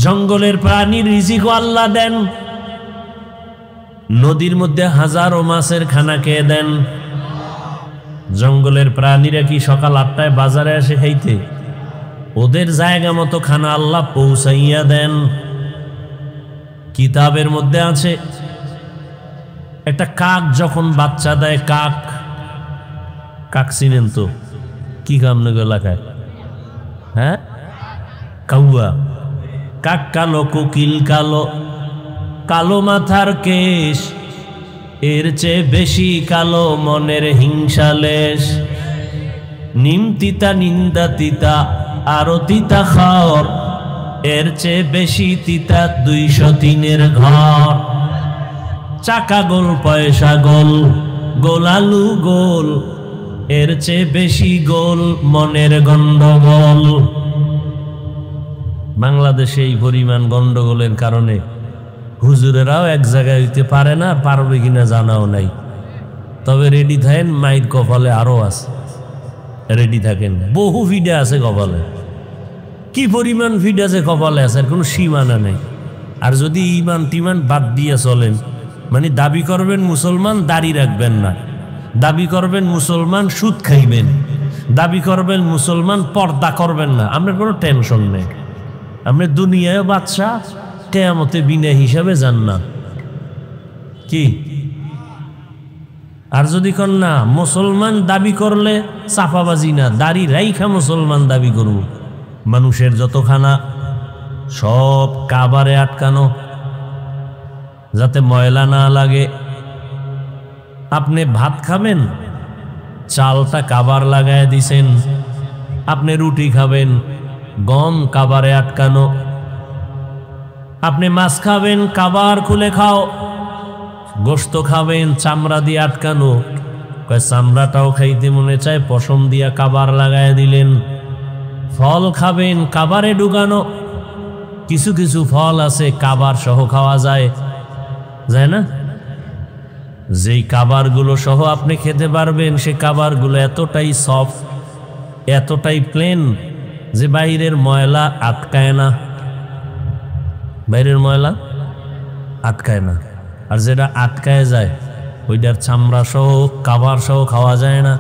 জঙ্গলের প্রাণীর রিজিক আল্লাহ দেন, নদীর মধ্যে হাজারো মাছের খানা কে দেন? জঙ্গলের প্রাণীরা কি সকাল 8টায় বাজারে আসে খাইতে? ওদের জায়গা মতো খানা আল্লাহ পৌঁছাইয়া দেন। কিতাবের মধ্যে আছে একটা কাক যখন বাচ্চা দেয়, কাক কাক চিনেন তো? কি কামনগর এলাকায়, হ্যাঁ কাউয়া। কাক কালো, কোকিল কালো, কালো মাথার কেশ, এর চেয়ে বেশি কালো মনের হিংসালেশ। নিম তিতা নিন্দা তিতা আরো তিতা খাওয়ার, এর চেয়ে বেশি তিতা 203-এর ঘর। চাকা গোল পয়সা গোল, গোলালু গোল, এর চেয়ে বেশি গোল মনের গন্ডগোল। বাংলাদেশে এই পরিমাণ গন্ডগোলের কারণে হুজুরেরাও এক জায়গায় হইতে পারে না, পারবে কিনা জানাও নাই। তবে রেডি থাকেন, মাইর কপালে আরো আছে, রেডি থাকেন। বহু ভিডা আছে কপালে, কি পরিমাণ ভিড আছে কপালে আছে, কোনো সীমানা নেই। আর যদি ইমান টিমান বাদ দিয়ে চলেন, মানে দাবি করবেন মুসলমান, দাড়ি রাখবেন না, দাবি করবেন মুসলমান, সুদ খাইবেন, দাবি করবেন মুসলমান, পর্দা করবেন না, আপনার কোনো টেনশন নেই। আপনি দুনিয়ায় বাদশা, কিয়ামতে বিনা হিসাবে যান না কি? আর যদি কন না মুসলমান দাবি করলে চাপাবাজি না, দাড়ি রাইখা মুসলমান দাবি করব, মানুষের যতখানা সব কাবারে আটকানো, যাতে ময়লা না লাগে। আপনি ভাত খাবেন, চালটা কাবার লাগায় দিছেন। আপনি রুটি খাবেন, গম কাবারে আটকানো। আপনি মাছ খাবেন, কাবার খুলে খাও। গোশত খাবেন, চামড়া দিয়ে আটকানো। চামড়াটাও খাইতে মনে চায়, পশম দিয়া কাবার লাগায় দিলেন। ফল খাবেন, কাবারে ঢুকানো। কিছু কিছু ফল আছে কাবার সহ খাওয়া যায়, যায় না? যেই কাবারগুলো সহ আপনি খেতে পারবেন, সে কাবারগুলো এতটাই সফট, এতটাই প্লেন যে বাইরের ময়লা আটকায় না, বাইরের ময়লা আটকায় না। আর যেটা আটকায় যায় ওইটার চামড়া সহ কাবার সহ খাওয়া যায় না।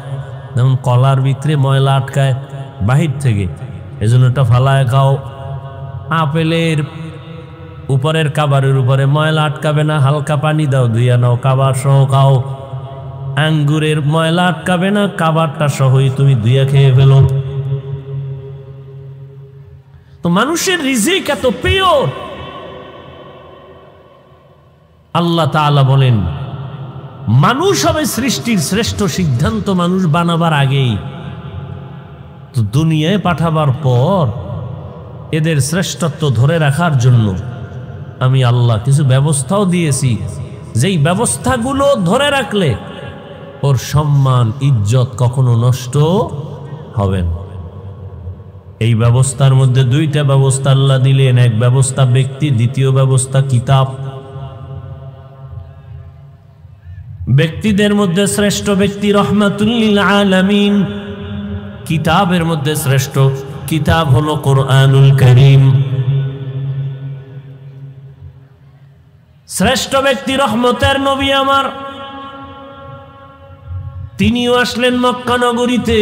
যেমন কলার ভিতরে ময়লা আটকায় বাহির থেকে, এজন্য এটা ফালায় খাও। আপেলের উপরের কাবারের উপরে ময়লা আটকাবে না, হালকা পানি দাও, ধুইয়া নাও, কাবার সহ খাও। আঙ্গুরের ময়লা আটকাবে না, কাবারটা সহই তুমি ধুইয়া খেয়ে ফেলো। তো মানুষের রিজিক এত পিওর। আল্লাহ তাআলা বলেন মানুষ হবে সৃষ্টির শ্রেষ্ঠ সিদ্ধান্ত মানুষ বানাবার আগেই। তো দুনিয়ায় পাঠাবার পর এদের শ্রেষ্ঠত্ব ধরে রাখার জন্য আমি আল্লাহ কিছু ব্যবস্থাও দিয়েছি, যেই ব্যবস্থাগুলো ধরে রাখলে ওর সম্মান ইজ্জত কখনো নষ্ট হবে না। এই ব্যবস্থার মধ্যে দুইটা ব্যবস্থা আল্লাহ দিলেন, এক ব্যবস্থা ব্যক্তি, দ্বিতীয় ব্যবস্থা কিতাব। ব্যক্তিদের মধ্যে শ্রেষ্ঠ ব্যক্তি রহমাতুল লিল আলামিন, কিতাবের মধ্যে শ্রেষ্ঠ কিতাব হলো কোরআনুল কারীম। শ্রেষ্ঠ ব্যক্তি রহমতের নবী আমার, তিনিও আসলেন মক্কা নগরীতে।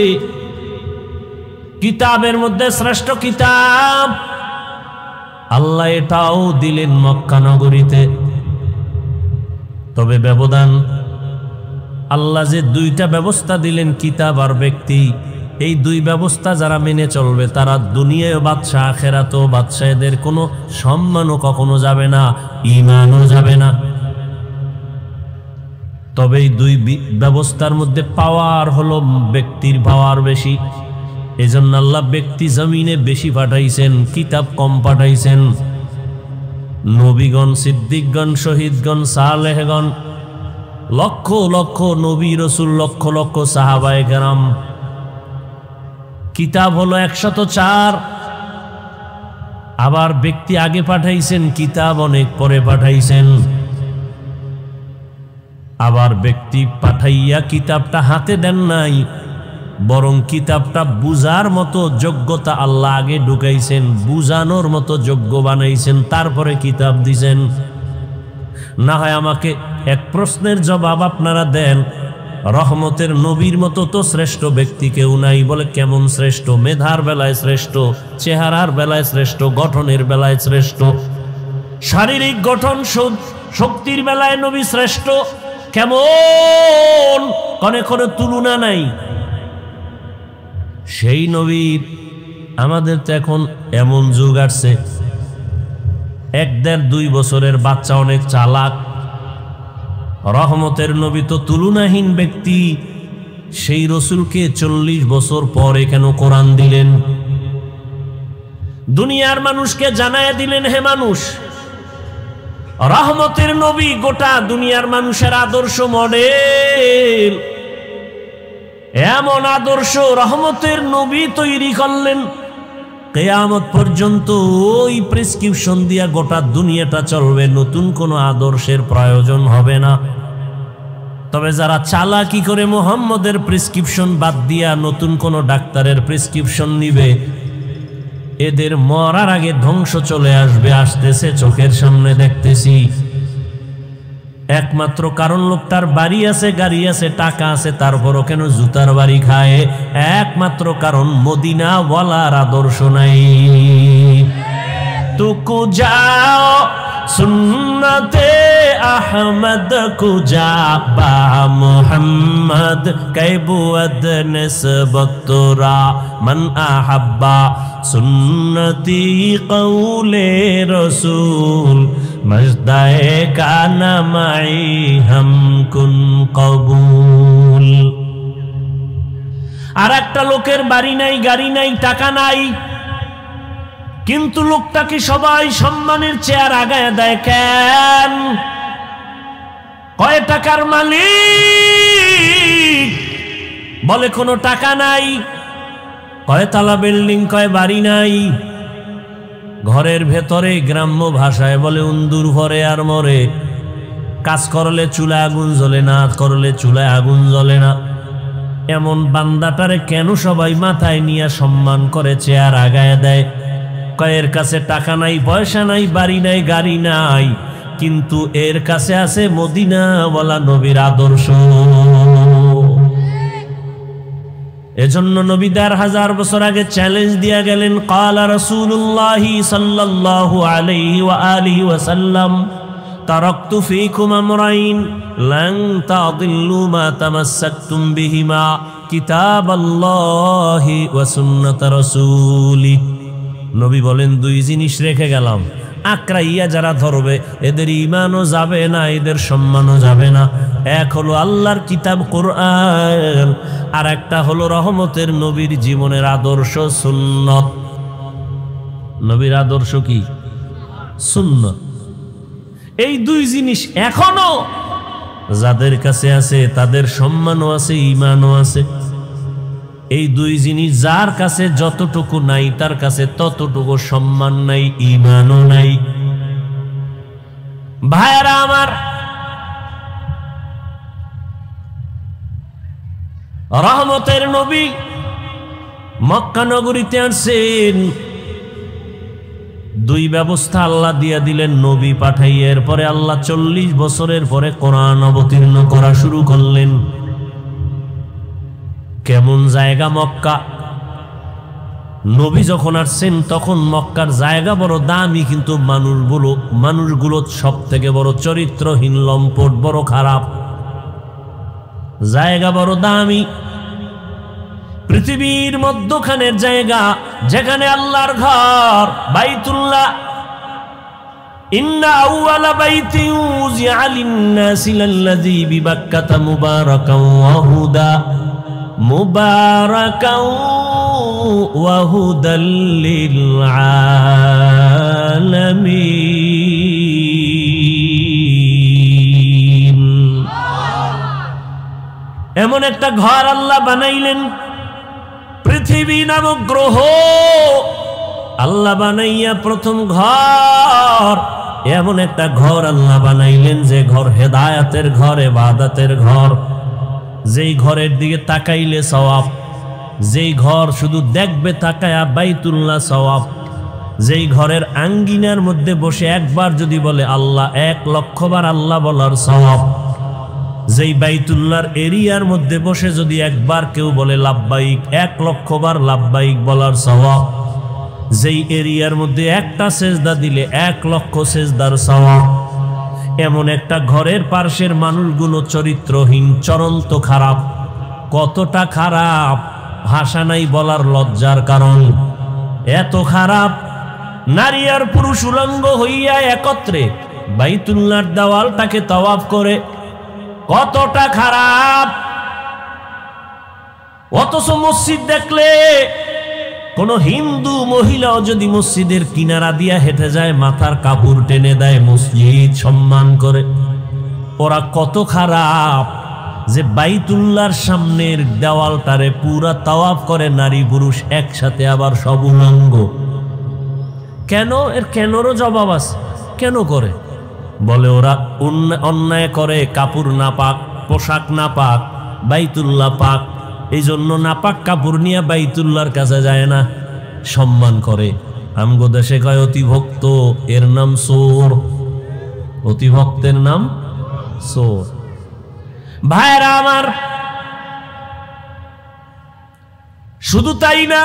কিতাবের মধ্যে শ্রেষ্ঠ কিতাব আল্লাহ এটাও দিলেন মক্কা নগরীতে। তবে ব্যবধান, আল্লাহ যে দুইটা ব্যবস্থা দিলেন, কিতাব আর ব্যক্তি, এই দুই ব্যবস্থা যারা মেনে চলবে তারা দুনিয়ায় বাদশা, আখিরাতেও বাদশা, এদের কোনো সম্মানও কখনো যাবে না, ঈমানও যাবে না। তবে এই দুই ব্যবস্থার মধ্যে পাওয়ার হলো ব্যক্তির পাওয়ার বেশি। এজন্য আল্লাহ ব্যক্তি জমিনে বেশি পাঠাইছেন, কিতাব কম পাঠাইছেন। নবীগণ, সিদ্দিকগণ, শহীদগণ, সালেহগণ, লক্ষ লক্ষ নবী রসুল, লক্ষ লক্ষ সাহাবায়ে কেরাম। কিতাব হলো 104। আবার ব্যক্তি আগে পাঠাইছেন, কিতাব অনেক পরে পাঠাইছেন। আবার ব্যক্তি পাঠাইয়া কিতাবটা হাতে দেন নাই, বরং কিতাবটা বুঝার মতো যোগ্যতা আল্লাহ আগে ঢুকাইছেন, বুঝানোর মতো যোগ্য বানাইছেন, তারপরে কিতাব দিছেন। না হয় আমাকে এক প্রশ্নের জবাব আপনারা দেন, রহমতের নবীর মতো তো শ্রেষ্ঠ ব্যক্তি কেউ নাই। বলে কেমন শ্রেষ্ঠ? মেধার বেলায় শ্রেষ্ঠ, চেহারার বেলায় শ্রেষ্ঠ, গঠনের বেলায় শ্রেষ্ঠ, শারীরিক গঠন শক্তির বেলায় নবী শ্রেষ্ঠ। কেমন? কনে কোনো তুলনা নাই। সেই নবীর আমাদের তো এখন এমন যুগ আসছে, 1, 1.5, 2 বছরের বাচ্চা অনেক চালাক, রহমতের নবী তো তুলনাহীন ব্যক্তি, সেই রসুলকে 40 বছর পরে কেন কোরআন দিলেন? দুনিয়ার মানুষকে জানায় দিলেন, হে মানুষ, রহমতের নবী গোটা দুনিয়ার মানুষের আদর্শ মডেল। এমন আদর্শ রহমতের নবী তৈরি করলেন, কিয়ামত পর্যন্ত ওই প্রেসক্রিপশন দিয়া গোটা দুনিয়াটা চলবে, নতুন কোনো আদর্শের প্রয়োজন হবে না। তবে যারা চালাকি করে মুহাম্মদের প্রেসক্রিপশন বাদ দিয়া নতুন কোনো ডাক্তারের প্রেসক্রিপশন নিবে, এদের মরার আগে ধ্বংস চলে আসবে, আসতেছে, চোখের সামনে দেখতেছি। একমাত্র কারণ লোকটার বাড়ি আছে, গাড়ি আছে, টাকা আছে, তারপরও কেন জুতার বাড়ি খায়? একমাত্র কারণ মদিনা ওয়ালার আদর্শ নাই। তুকু যাও সুন্নতে আহমদ কুজা বা মুহাম্মদ কাইবুদ নিসবতরা মান আহাব্বা সুন্নতি কৌলে রসুল মজদায়ে কানা মাই হাম কুন কবুল। আর একটা লোকের বাড়ি নাই, গাড়ি নাই, টাকা নাই, কিন্তু লোকটাকে সবাই সম্মানের চেয়ার আগায় দেয় কেন? কয় টাকার মালিক? বলে কোনো টাকা নাই। কয়তলা বিল্ডিং? কয় বাড়ি নাই। ঘরের ভেতরে গ্রাম্য ভাষায় বলে উন্দুর ভরে আর মরে। কাজ করলে চুলায় আগুন জ্বলে না, করলে চুলায় আগুন জ্বলে না। এমন বান্দাটারে কেন সবাই মাথায় নিয়ে সম্মান করে চেয়ার আগায় দেয়? কয়ের কাছে টাকা নাই, পয়সা নাই, বাড়ি নাই, গাড়ি নাই, কিন্তু এর কাছে আছে মদিনা ওয়ালা নবীর আদর্শ। এজন্য নবী 1000 বছর আগে চ্যালেঞ্জ দিয়া গেলেন, ক্বালা রাসূলুল্লাহি সাল্লাল্লাহু আলাইহি ওয়া আলিহি ওয়াসাল্লাম তারাকতু ফীকুম আমরাইন লান তাদিল্লু মা তামাসসাকতুম বিহিমা কিতাবাল্লাহি ওয়া সুন্নাত রাসূলি। নবী বলেন, 2 জিনিস রেখে গেলাম, আঁকড়াইয়া যারা ধরবে এদের ঈমানও যাবে না, এদের সম্মানও যাবে না। এক হলো আল্লাহর কিতাব কোরআন, আর একটা হলো রহমতের নবীর জীবনের আদর্শ সুন্নত। নবীর আদর্শ কি? সুন্নত। এই 2 জিনিস এখনো যাদের কাছে আছে তাদের সম্মানও আছে, ঈমানও আছে। এই 2 জিনিস যার কাছে যতটুকু নাই তার কাছে ততটুকু সম্মান নাই, ঈমানও নাই। ভাইরা আমার, রহমতের নবী মক্কা নগরীতে আসছেন, 2 ব্যবস্থা আল্লাহ দিয়া দিলেন নবী পাঠাইয়া। এরপরে আল্লাহ 40 বছরের পরে কোরআন অবতীর্ণ করা শুরু করলেন। কেমন জায়গা মক্কা? নবী যখন আসছেন তখন মক্কার জায়গা বড় দামি, কিন্তু মানুষগুলো সব থেকে বড় চরিত্রহীন, লম্পট, বড় খারাপ। জায়গা বড় দামি, পৃথিবীর মধ্যখানের জায়গা, যেখানে আল্লাহর ঘর বাইতুল্লাহ। ইন্না আউওয়ালা বাইতিন উযিআ লিন-নাসি লাল্লাযী বিবাক্কাতা মুবারাকান ওয়া হুদা মুবারাকান ওয়া হুদাল লিল আলামিন। এমন একটা ঘর আল্লাহ বানাইলেন, পৃথিবী নামক গ্রহ আল্লাহ বানাইয়া প্রথম ঘর, এমন একটা ঘর আল্লাহ বানাইলেন যে ঘর হেদায়েতের ঘর, ইবাদতের ঘর, যেই ঘরের দিকে তাকাইলে সওয়াব, যেই ঘর শুধু দেখবে তাকায়া বাইতুল্লাহ সওয়াব, যেই ঘরের আঙ্গিনার মধ্যে বসে একবার যদি বলে আল্লাহ, 1,00,000 বার আল্লাহ বলার সওয়াব, যেই বাইতুল্লাহর এরিয়ার মধ্যে বসে যদি একবার কেউ বলে লাব্বাইক, 1,00,000 বার লাব্বাইক বলার সওয়াব, যেই এরিয়ার মধ্যে একটা সেজদা দিলে 1,00,000 সেজদার সওয়াব। এমন একটা ঘরের পার্শ্বের মানুষগুলো চরিত্রহীন, চরন্ত খারাপ। কতটা খারাপ ভাষা নাই বলার, লজ্জার কারণ। এত খারাপ, নারী আর পুরুষ উলঙ্গ হইয়া একত্রে বাইতুল্লাহর দেওয়ালটাকে তাওয়াফ করে কতটা খারাপ। অথচ মসজিদ দেখলে কোন হিন্দু মহিলাও যদি মসজিদের কিনারা দিয়া হেঁটে যায় মাথার কাপড় টেনে দেয়, মসজিদ সম্মান করে। ওরা কত খারাপ যে বাইতুল্লাহর সামনের দেওয়ালটারে পুরা তাওয়াফ করে নারী পুরুষ একসাথে, আবার সব উলঙ্গ। কেন? এর কেনরও জবাব আছে। কেন করে? বলে ওরা অন্যায় করে, কাপড় না পাক, পোশাক না পাক, বাইতুল্লাহ পাক, এই জন্য নাপাক কাপড় নিয়ে বাইতুল্লাহর কাছে যায় না, সম্মান করে। আমগো দেশে কয় অতিভক্ত, এর নাম চোর। অতিভক্তের নাম চোর। ভাইরা আমার, শুধু তাই না,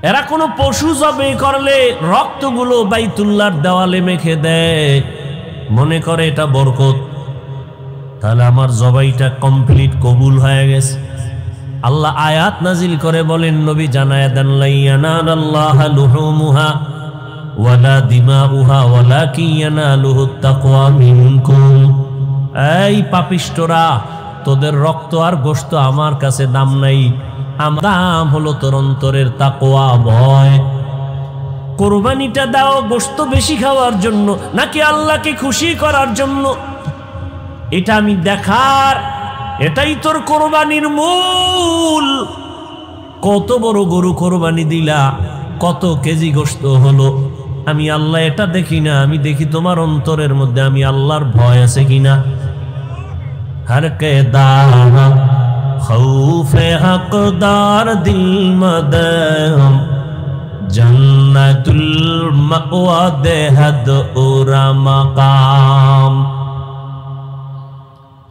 এরা কোনো পশু জবাই করলে রক্তগুলো বাইতুল্লাহর দেওয়ালে মেখে দেয়, মনে করে এটা বরকত। তাহলে আমার জবাইটা কমপ্লিট কবুল হয়ে গেছে। আল্লাহ আয়াত নাজিল করে বলেন, নবী জানায়া দেন, লা ইয়ানালাল্লাহা লুহুমুহা ওয়ালা দিমাউহা ওয়ালাকিন ইয়ানালুহুত তাকওয়া মিনকুম। এই পাপিষ্টরা, তোদের রক্ত আর গোশত আমার কাছে দাম নাই, আমার দাম হলো তোর অন্তরের তাকওয়া, ভয়। কোরবানিটা দাও গোশত বেশি খাওয়ার জন্য নাকি আল্লাহকে খুশি করার জন্য? এটা আমি দেখার, এটাই তোর কোরবানির মূল। কত বড় গরু কোরবানি দিলা, কত কেজি গোশত হলো, আমি আল্লাহ এটা দেখি না, আমি দেখি তোমার অন্তরের মধ্যে আমি আল্লাহর ভয় আছে কিনা। हर के दाम खौफे हकदार दिल मदम जन्नतुल मअवा देहद उरा मकाम।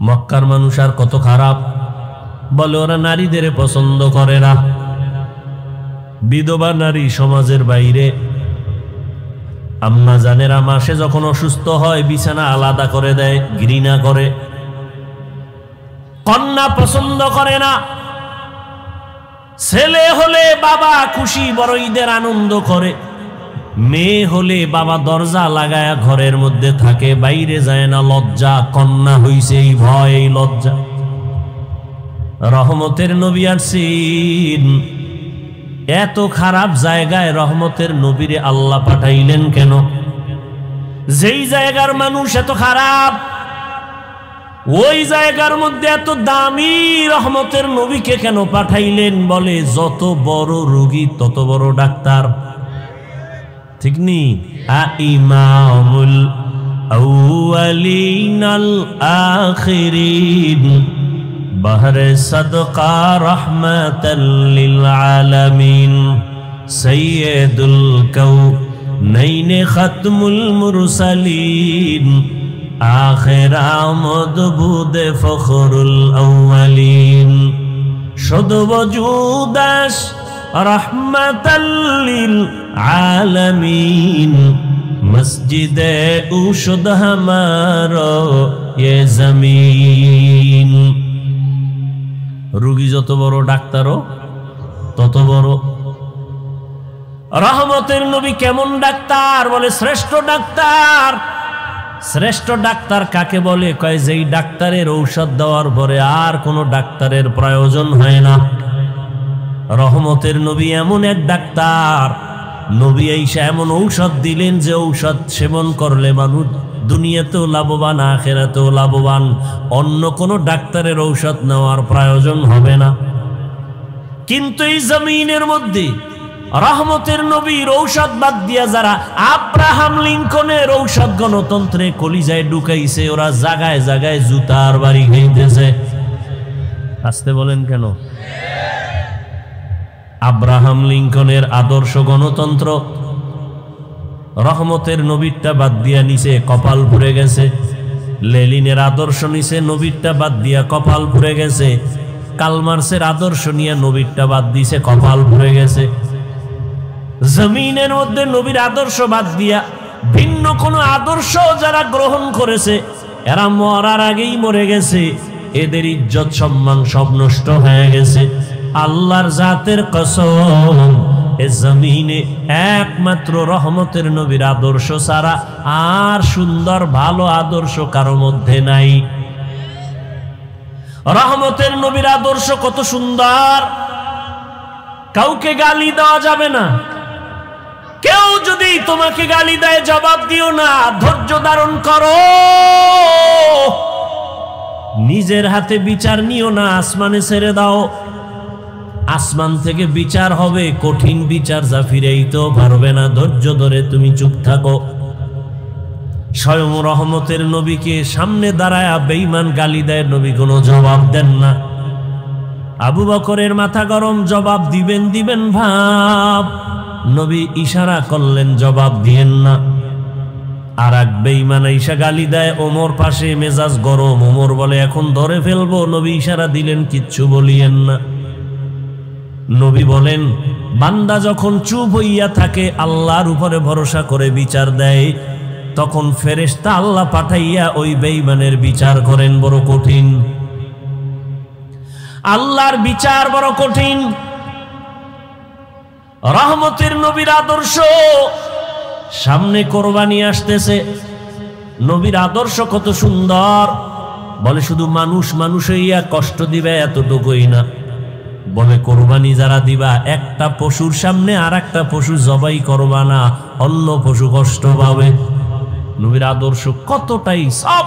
মক্কার মানুষ আর কত খারাপ, বলে ওরা নারীদের পছন্দ করে না। বিধবা নারী সমাজের বাইরে। আম্মা জানেরা মাসে যখন অসুস্থ হয় বিছানা আলাদা করে দেয়, ঘৃণা করে। কন্যা পছন্দ করে না। ছেলে হলে বাবা খুশি, বড় ঈদের আনন্দ করে। মেয়ে হলে বাবা দরজা লাগায়া ঘরের মধ্যে থাকে, বাইরে যায় না, লজ্জা। কন্যা হইছে এই ভয়, এই লজ্জা। রহমতের নবী আসছেন, এত খারাপ জায়গায় রহমতের নবীরে আল্লাহ পাঠাইলেন কেন? যেই জায়গার মানুষ এত খারাপ, ওই জায়গার মধ্যে এত দামি রহমতের নবীকে কেন পাঠাইলেন? বলে যত বড় রোগী তত বড় ডাক্তার, ঠিক নি? ইমামুল আউয়ালিন আল আখিরিন বহরে সদকা রহমাতাল লিল আলামিন সাইয়্যিদুল কাউনাইন খাতমুল মুরসালিন আখির আমদ বুদে ফখরুল আউয়ালিন শুদ ওজুদাস রহমাতাল লিল আলামিন মসজিদে উশুদ হামারো ये জমিন। রোগী যত বড় ডাক্তারও তত বড়। রহমতের নবী কেমন ডাক্তার? বলে শ্রেষ্ঠ ডাক্তার। শ্রেষ্ঠ ডাক্তার কাকে বলে? কয় যেই ডাক্তারের ঔষধ দেওয়ার পরে আর কোনো ডাক্তারের প্রয়োজন হয় না। রহমতের নবী এমন এক ডাক্তার, নবী আইসা এমন ঔষধ দিলেন যে ঔষধ সেবন করলে মানুষ দুনিয়াতেও লাভবান, আখিরাতেও লাভবান। অন্য কোনো ডাক্তারের ঔষধ নেওয়ার প্রয়োজন হবে না। কিন্তু এই জমিনের মধ্যে রহমতের নবীর ঔষধ বাদ দিয়া যারা আব্রাহাম লিঙ্কনের ঔষধ গণতন্ত্রে কলিজায় ঢুকাইছে, ওরা জায়গায় জায়গায় জুতার বাড়ি খাইতেছে। আসতে বলেন কেন? আব্রাহাম লিঙ্কনের আদর্শ গণতন্ত্র রহমতের নবীরটা বাদ দিয়া নিচে কপাল পুড়ে গেছে। লেনিনের আদর্শ নিচে, নবীরটা বাদ দিয়া কপাল পুড়ে গেছে। কালমার্সের আদর্শ নিয়ে নবীরটা বাদ দিছে, কপাল পুড়ে গেছে। জমিনের মধ্যে নবীর আদর্শ বাদ দিয়া ভিন্ন কোন আদর্শ যারা গ্রহণ করেছে, এরা মরার আগেই মরে গেছে। এদের ইজ্জত সম্মান সব নষ্ট হয়ে গেছে। আল্লাহর জাতের কসম, এ জমিনে একমাত্র রহমতের নবীর আদর্শ ছাড়া আর সুন্দর ভালো আদর্শ কারো মধ্যে নাই। রহমতের নবীর আদর্শ কত সুন্দর, কাউকে গালি দেওয়া যাবে না। কেউ যদি তোমাকে গালি দেয় জবাব দিও না, ধৈর্য ধারণ করো। নিজের হাতে বিচার নিও না, আসমানে ছেড়ে দাও। আসমান থেকে বিচার হবে, কঠিন বিচার, যা ফিরেইতেও পারবে না। ধৈর্য ধরে তুমি চুপ থাকো। স্বয়ং রহমতের নবীকে সামনে দাঁড়ায়া বেঈমান গালি দেয়, নবী কোনো জবাব দেন না। আবু বকরের মাথা গরম, জবাব দিবেন ভাব, নবী ইশারা করলেন জবাব দিয়েন না। আর এক বেঈমান ঈশা গালি দেয়, ওমর পাশে, মেজাজ গরম। ওমর বলে এখন ধরে ফেলবো, নবী ইশারা দিলেন কিচ্ছু বলিয়েন না। নবী বলেন বান্দা যখন চুপ হইয়া থাকে, আল্লাহর উপরে ভরসা করে বিচার দেয়, তখন ফেরেশতা আল্লাহ পাঠাইয়া ওই বেঈমানের বিচার করেন। বড় কঠিন, আল্লাহর বিচার বড় কঠিন। রহমতের নবীর আদর্শ, সামনে কোরবানি আসতেছে, নবীর আদর্শ কত সুন্দর। বলে শুধু মানুষ হইয়া কষ্ট দিবে এতটুকুই না, বলে কোরবানি যারা দিবা, একটা পশুর সামনে আর একটা পশু জবাই করবা না, অন্য পশু কষ্ট পাবে। নবীর আদর্শ কতটাই সব।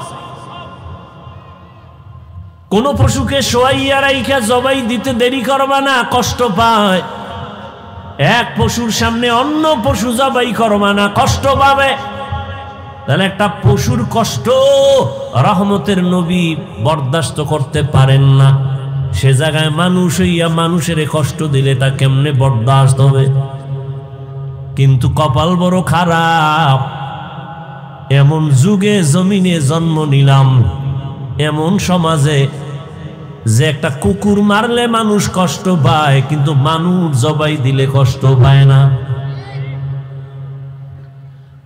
কোন পশুকে শোয়াইয়া রাইখা জবাই দিতে দেরি করবা না, কষ্ট পায়। এক পশুর সামনে অন্য পশু জবাই করবা না, কষ্ট পাবে। তাহলে একটা পশুর কষ্ট রহমতের নবী বরদাস্ত করতে পারেন না, সে জায়গায় মানুষ হইয়া মানুষের কষ্ট দিলে তা কেমনে বরদাস্ত হবে? কিন্তু কপাল বড় খারাপ, এমন যুগে জমিনে জন্ম নিলাম, এমন সমাজে যে একটা কুকুর মারলে মানুষ কষ্ট পায়, কিন্তু মানুষ জবাই দিলে কষ্ট পায় না।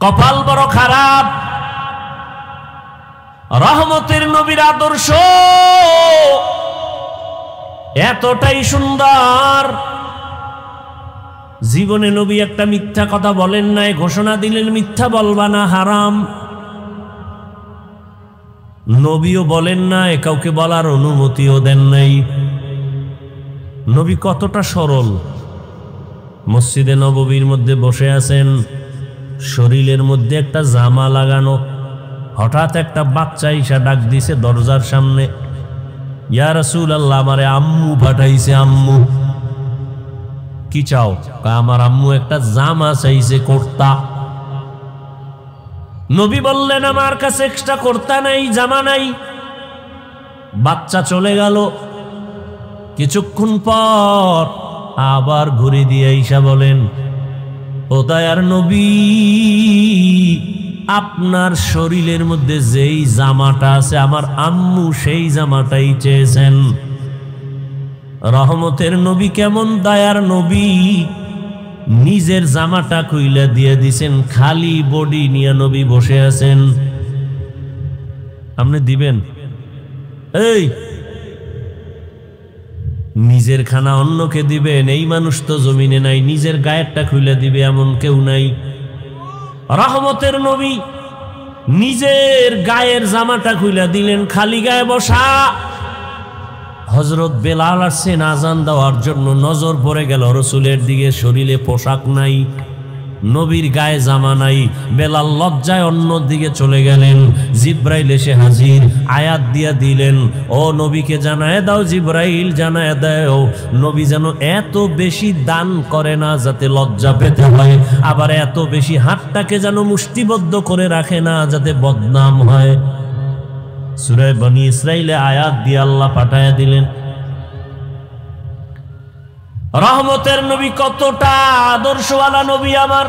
কপাল বড় খারাপ। রহমতের নবীর আদর্শ এতটাই সুন্দর, জীবনে নবী একটা মিথ্যা কথা বলেন নাই, ঘোষণা দিলেন মিথ্যা বলবা না, হারাম। নবীও বলেন নাই, কাউকে বলার অনুমতিও দেন নাই। নবী কতটা সরল। মসজিদে নববীর মধ্যে বসে আছেন, শরীরের মধ্যে একটা জামা লাগানো, হঠাৎ একটা বাচ্চা ঈশা ডাক দিছে দরজার সামনে, ইয়া রাসূলুল্লাহ, আমারে আম্মু পাঠাইছে। আম্মু কি চাও? আমার আম্মু একটা জামা চাইছে, কুর্তা। নবী বললেন আমার কাছে এক্সট্রা কুর্তা নাই, জামা নাই। বাচ্চা চলে গেল। কিছুক্ষণ পর আবার ঘুরে দিয়ে ঈশা বলেন, ও দয়ার নবী, আপনার শরীরের মধ্যে যেই জামাটা আছে, আমার আম্মু সেই জামাটাই চেয়েছেন। রহমতের নবী কেমন দয়ার নবী, নিজের জামাটা খুইলা দিয়ে দিছেন, খালি বডি নিয়ে নবী বসে আছেন। আপনি দিবেন? এই নিজের খানা অন্যকে দিবেন, এই মানুষ তো জমিনে নাই, নিজের গায়েরটা খুইলা দিবে এমন কেউ নাই। রহমতের নবী নিজের গায়ের জামাটা খুইলা দিলেন, খালি গায়ে বসা। হযরত বেলাল আসছেন আজান দেওয়ার জন্য, নজর পড়ে গেল রাসূলের দিকে, শরীরে পোশাক নাই, নবীর গায়ে জামা নাই। বেলাল লজ্জায় অন্য দিকে চলে গেলেন। জিব্রাইল এসে হাজির, আয়াত দিয়া দিলেন, ও নবীকে জানায় দাও, জিব্রাইল জানায় দাও, নবী যেন এত বেশি দান করে না যাতে লজ্জা পেতে হয়, আবার এত বেশি হাতটাকে যেন মুষ্টিবদ্ধ করে রাখে না যাতে বদনাম হয়। সূরা বনী ইসরাইলে আয়াত দিয়ে আল্লাহ পাঠায়া দিলেন। রহমতের নবী কতটা আদর্শওয়ালা নবী আমার।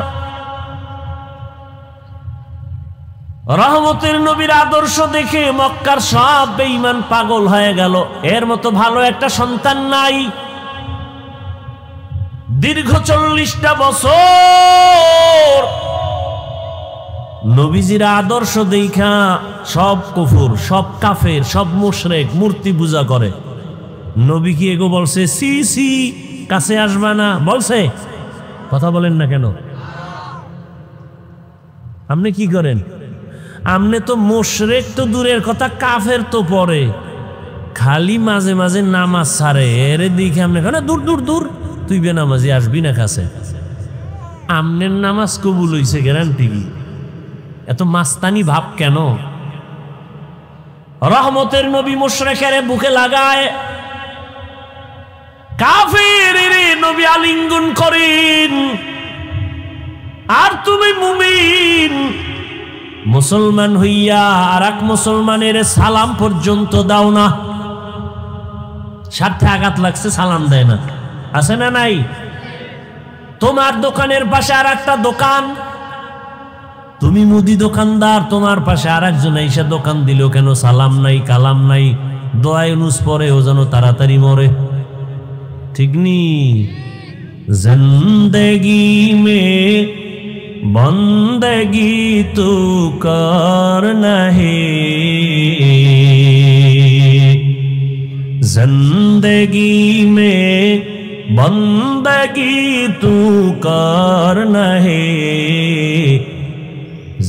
রহমতের নবীর আদর্শ দেখে মক্কার সব বেঈমান পাগল হয়ে গেল, এর মতো ভালো একটা সন্তান নাই। দীর্ঘ 40টা বছর নবীজির আদর্শ দেখা সব কুফর, সব কাফের, সব মুশরিক মূর্তি পূজা করে। নবী কি এগো বলছে সি সি কাছে আসবা না? বলছে? কথা বলেন না কেন? আপনি কি করেন? আপনি তো মুশরিক তো দূরের কথা, কাফের তো পরে, খালি মাঝে মাঝে নামাজ ছাড়ে। এর দিকে আপনি দূর দূর দূর, তুই বেনামাজি আসবি না কাছে। আমনের নামাজ কবুল হইছে গ্যারান্টি কি? এত মাস্তানি ভাব কেন? রহমতের নবী মুশরিকের বুকে লাগায়, কাফেরের নবী আলিঙ্গন করেন, আর তুমি মুমিন মুসলমান হইয়া আর এক মুসলমানের সালাম পর্যন্ত দাও না। স্বার্থে আঘাত লাগছে, সালাম দেয় না, আছে না নাই? তোমার দোকানের পাশে আর একটা দোকান, তুমি মুদি দোকানদার, তোমার পাশে আর একজন এসে দোকান দিল, কেন সালাম নাই, কালাম নাই, দোয়া ইউনুস পরে ও যেন তাড়াতাড়ি মরে। ঠিক নি? জিন্দেগি মে বন্দেগি তু করনা হে, जिंदगी में बंदगी तू करना है,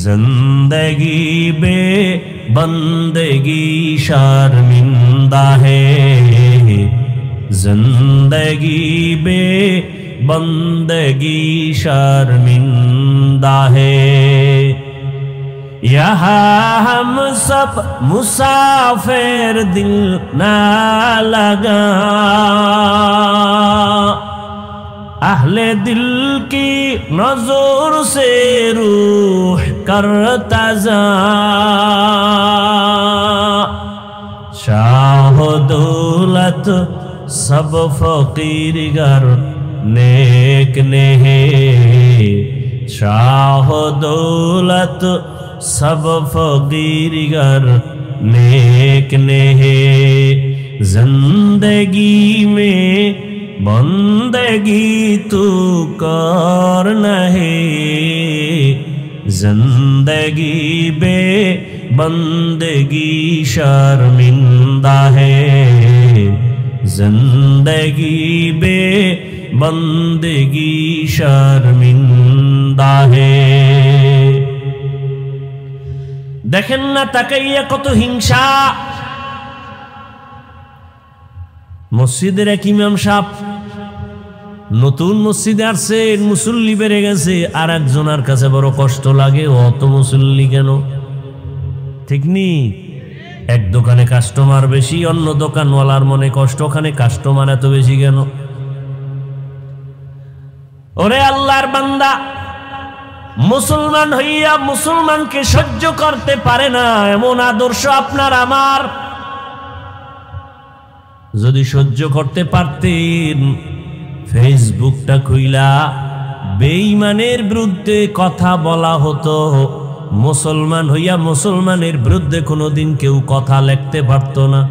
जिंदगी बे बंदगी शर्मिंदा है, जिंदगी बे बंदगी शर्मिंदा है। यहाँ हम सब मुसाफिर दिल ना लगा, अहले दिल की नजर से रूह करता जा, शाह दौलत सब फकीर गर नेक ने है, शाह दौलत सब फकीर गर नेक ने है, जिंदगी में बंदगी तू करना है, जिंदगी बे बंदगी शर्मिंदा है, जिंदगी बे बंदगी शर्मिंदा है। দেখেন না তাকাইয়া কত হিংসা। মসজিদের এক ইমাম সাহেব নতুন মসজিদে আসছেন, মুসল্লি বেড়ে গেছে, আর একজনের কাছে বড় কষ্ট লাগে, অত মুসল্লি কেন? ঠিক নি? এক দোকানে কাস্টমার বেশি, অন্য দোকানওয়ালার মনে কষ্ট, ওখানে কাস্টমার এত বেশি কেন? ওরে আল্লাহর বান্দা, মুসলমান হইয়া মুসলমানকে সহ্য করতে পারে না, এমন আদর্শ আপনার আমার। যদি সহ্য করতে পারতেন, ফেসবুকটা খুইলা বেঈমানের বিরুদ্ধে কথা বলা হতো। মুসলমান হইয়া মুসলমানের বিরুদ্ধে কোনোদিন কেউ কথা লিখতে পারত না।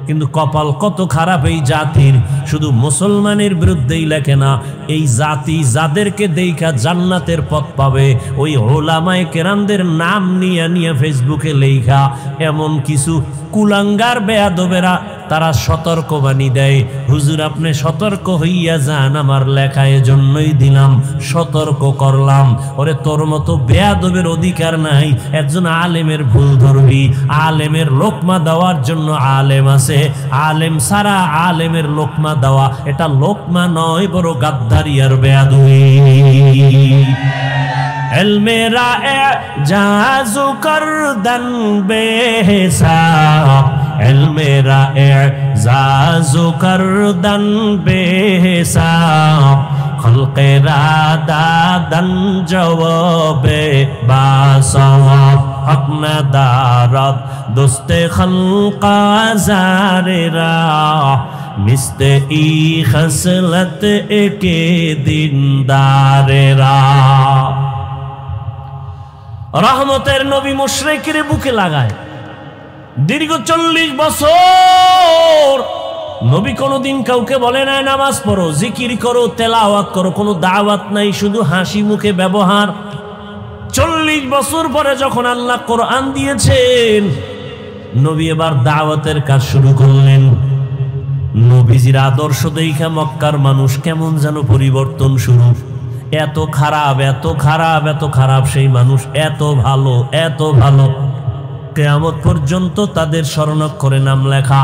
কিন্তু কপাল কত খারাপ এই জাতির, শুধু মুসলমানের বিরুদ্ধেই লেখে না, এই জাতি যাদেরকে দেখা জান্নাতের পথ পাবে ওই ওলামায়ে কেরামদের নাম নিয়ে নিয়ে ফেসবুকে লেখা। এমন কিছু কুলাঙ্গার বেয়াদবেরা তারা সতর্কবাণী দেয়, হুজুর আপনি সতর্ক হইয়া যান, আমার লেখা এজন্যই দিলাম, সতর্ক করলাম। ওরে তোর মতো বেয়াদবের অধিকার নাই। একজন আলেমের ভুল ধরবি, আলেমের লোকমা দেওয়ার জন্য আলেম আছে, আলেম সারা আলেমের লোকমা দেওয়া এটা লোকমা নয়, বড় গাদ্দারি আর বেয়াদবি। এলমেরা এজাজু করদন বেহিসাব, এলমেরা এজাজু করদন বেহিসাব, খলকেরা দাদন জবাবে বাসওয়াব, হক নাদারত দোস্তে খলকা জারেরা, মিস্তে ই খসলত একে দিনদারেরা। রহমতের নবী মুশরিকের বুকে লাগায় দীর্ঘ 40 বছর। নবী কোনোদিন কাউকে বলে নাই নামাজ পড়ো, জিকির করো, তেলাওয়াত করো, কোনো দাওয়াত নাই, শুধু হাসি মুখে ব্যবহার। 40 বছর পরে যখন আল্লাহ কোরআন দিয়েছেন, নবী এবার দাওয়াতের কাজ শুরু করলেন। নবীজির আদর্শ দেখা মক্কার মানুষ কেমন যেন পরিবর্তন শুরু। এত খারাপ, এত খারাপ, এত খারাপ, সেই মানুষ এত ভালো, এত ভালো, কিয়ামত পর্যন্ত তাদের স্মরণাক্ষরে নাম লেখা।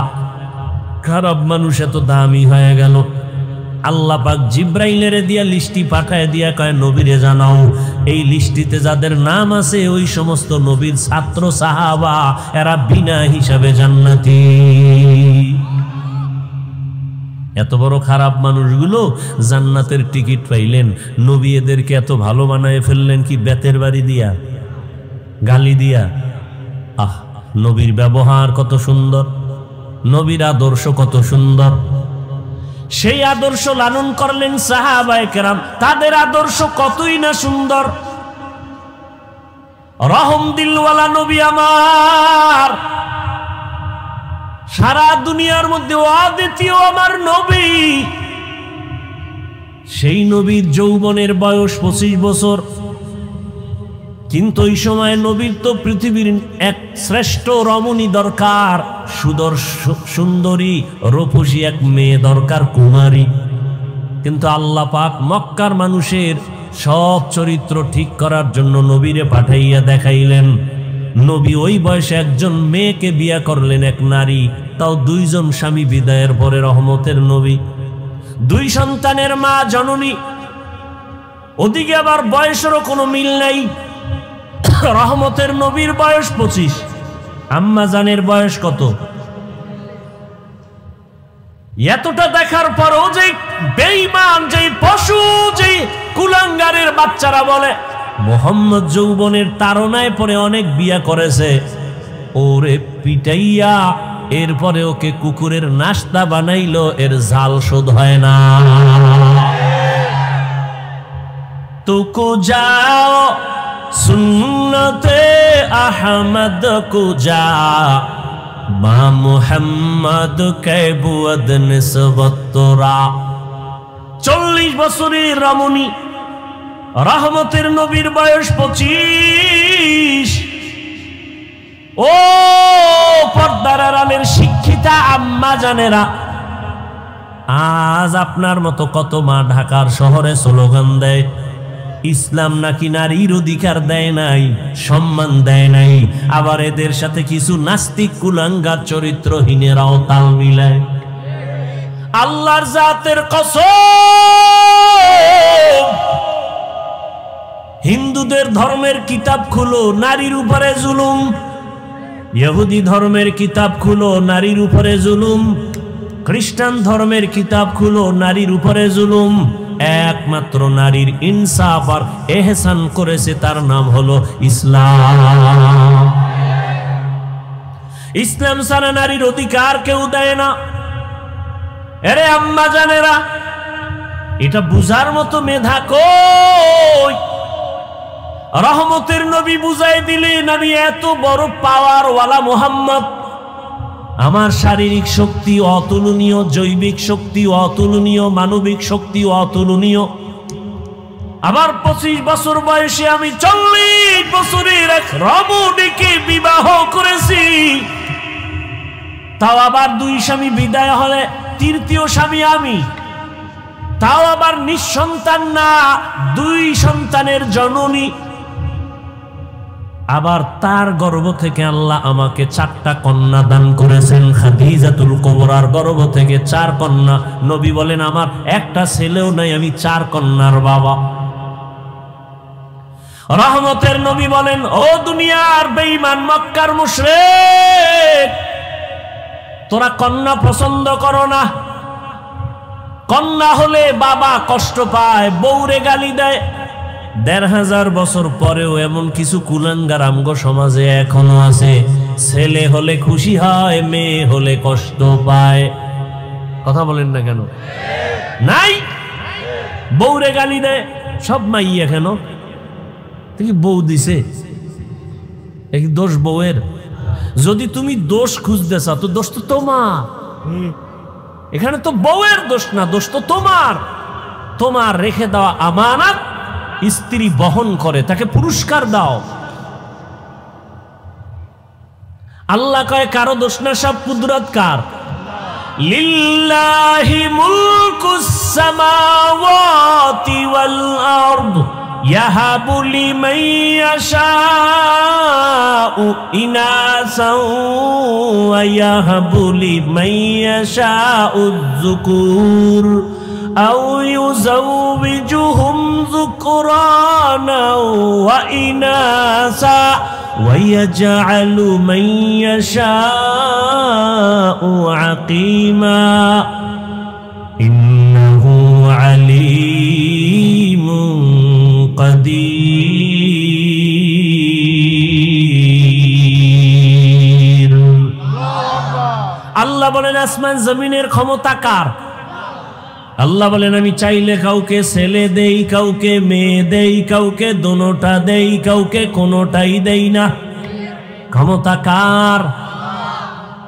খারাপ মানুষ এত দামি হয়ে গেল। আল্লাহ পাক জিব্রাইলের দিয়া লিস্টি পাঠায় দিয়া কয়, নবীরে জানাও এই লিস্টিতে যাদের নাম আছে ওই সমস্ত নবীর ছাত্র সাহাবা, এরা বিনা হিসাবে জান্নাতি। এত বড় খারাপ মানুষগুলো জান্নাতের টিকিট পাইলেন, নবী এদেরকে এত ভালো বানায় ফেললেন কি বেতের বাড়ি দিয়া, গালি দিয়া। আহ, নবীর ব্যবহার কত সুন্দর, নবীর আদর্শ কত সুন্দর। সেই আদর্শ লালন করলেন সাহাবায়ে কেরাম, তাদের আদর্শ কতই না সুন্দর। রহম দিলওয়ালা নবী আমার, সারা দুনিয়ার মধ্যে অদ্বিতীয় আমার নবী। সেই নবীর যৌবনের বয়স 25 বছর, কিন্তু ওই সময় নবীর তো পৃথিবীর এক শ্রেষ্ঠ রমণী দরকার, সুন্দরী রূপসী এক মেয়ে দরকার, কুমারী। কিন্তু আল্লাহ পাক মক্কার মানুষের সব চরিত্র ঠিক করার জন্য নবীরে পাঠাইয়া দেখাইলেন। নবী ওই বয়সে একজন মেয়েকে বিয়া করলেন, এক নারী, তাও 2 জন স্বামী বিদায়ের পরে। রহমতের নবী, 2 সন্তানের মা, জননী। ওদিকে আবার বয়সেরও কোনো মিল নাই। রহমতের নবীর বয়স 25, আম্মা জানের বয়স কত? এতটা দেখার পরও যে বেঈমান, যে পশু, যে কুলাঙ্গারের বাচ্চারা বলে মোহাম্মদ যৌবনের তাড়নায় পরে অনেক বিয়া করেছে, ওরে পিটাইয়া এরপরে ওকে কুকুরের নাস্তা বানাইলো, এর জাল শোধ হয় না। তুকু যাও সুন্নতে আহমদ কো যা, মা মুহাম্মদ কে বুয়াদ নিসবত তোরা। 40 বছরের রমণী, রহমতের নবীর বয়স 25। ও পর্দার আড়ালের শিক্ষিতা আম্মা জানেরা, আজ আপনার মতো কত মা ঢাকার শহরে স্লোগান দেয় ইসলাম নাকি নারীর অধিকার দেয় নাই, সম্মান দেয় নাই। আবার এদের সাথে কিছু নাস্তিক কুলাঙ্গার চরিত্রহীনেরাও তাল মিলায়। আল্লাহর জাতের কসম, হিন্দুদের ধর্মের কিতাব খুলো, নারীর উপরে জুলুম। ইহুদি ধর্মের কিতাব খুলো, নারীর উপরে জুলুম। খ্রিস্টান ধর্মের কিতাব খুলো, নারীর উপরে জুলুম। একমাত্র নারীর ইনসাফ আর এহসান করেছে, তার নাম হলো ইসলাম। ইসলাম ছাড়া নারীর অধিকার কেউ দেয় না। আরে আম্মা জানেরা, এটা বুঝার মতো মেধা কই? রহমতের নবী বুঝাই দিলেন, আমি এত বড় পাওয়ার ওয়ালা মুহাম্মদ, আমার শারীরিক শক্তি অতুলনীয়, জৈবিক শক্তি অতুলনীয়, মানবিক শক্তি অতুলনীয়। আবার 25 বছর বয়সে আমি 40 বছরের এক রমণীকে বিবাহ করেছি, তাও আবার 2 স্বামী বিদায় হলে 3য় স্বামী আমি, তাও আবার নিঃসন্তান না, 2 সন্তানের জননী। আবার তার গর্ভ থেকে আল্লাহ আমাকে 4টা কন্যা দান করেছেন। খাদিজাতুল কুবরার গর্ভ থেকে 4 কন্যা। নবী বলেন আমার একটা ছেলেও নাই, আমি 4 কন্যার বাবা। রহমতের নবী বলেন, ও দুনিয়ার বেঈমান মক্কার মুশরিক, তোরা কন্যা পছন্দ করো না। কন্যা হলে বাবা কষ্ট পায়, বউরে গালি দেয়। 1500 বছর পরেও এমন কিছু কুলাঙ্গার আমগো সমাজে এখনো আছে। ছেলে হলে খুশি হয়, মেয়ে হলে কষ্ট পায়। কথা বলেন না কেন? নাই, বউরে গালি দেয়। সব মাইয়া কেন? তুমি বউ দিছে, এই দোষ বউয়ের। যদি তুমি দোষ খুঁজতে চাও তো দোষ তো তোমার। এখানে তো বউয়ের দোষ না, দোষ তো তোমার। তোমার রেখে দেওয়া আমানত স্ত্রী বহন করে, তাকে পুরস্কার দাও। আল্লাহ কয় কারো দোষ না, সব কুদরত কার? লিল্লাহি মুলক মুলকুস সামাওয়াতি ওয়াল আরদ ইয়াহাবু লিমান ইয়াশাউ ইনাসাও ওয়া ইয়াহাবু লিমান ইয়াশাউ যুকুর আও ইউযাওবিজুহুম যুকরানা ওয়া ইনাসা ويجعل من يشاء عقيما إنه عليم قدير আল্লাহ বলেন আসমান জমিনের ক্ষমতা কার? আল্লাহ বলেন আমি চাইলে কাউকে ছেলে দেই, কাউকে মেয়ে দেই, কাউকে দোনোটা দেই, কাউকে কোনোটাই দেই না। ক্ষমতা কার?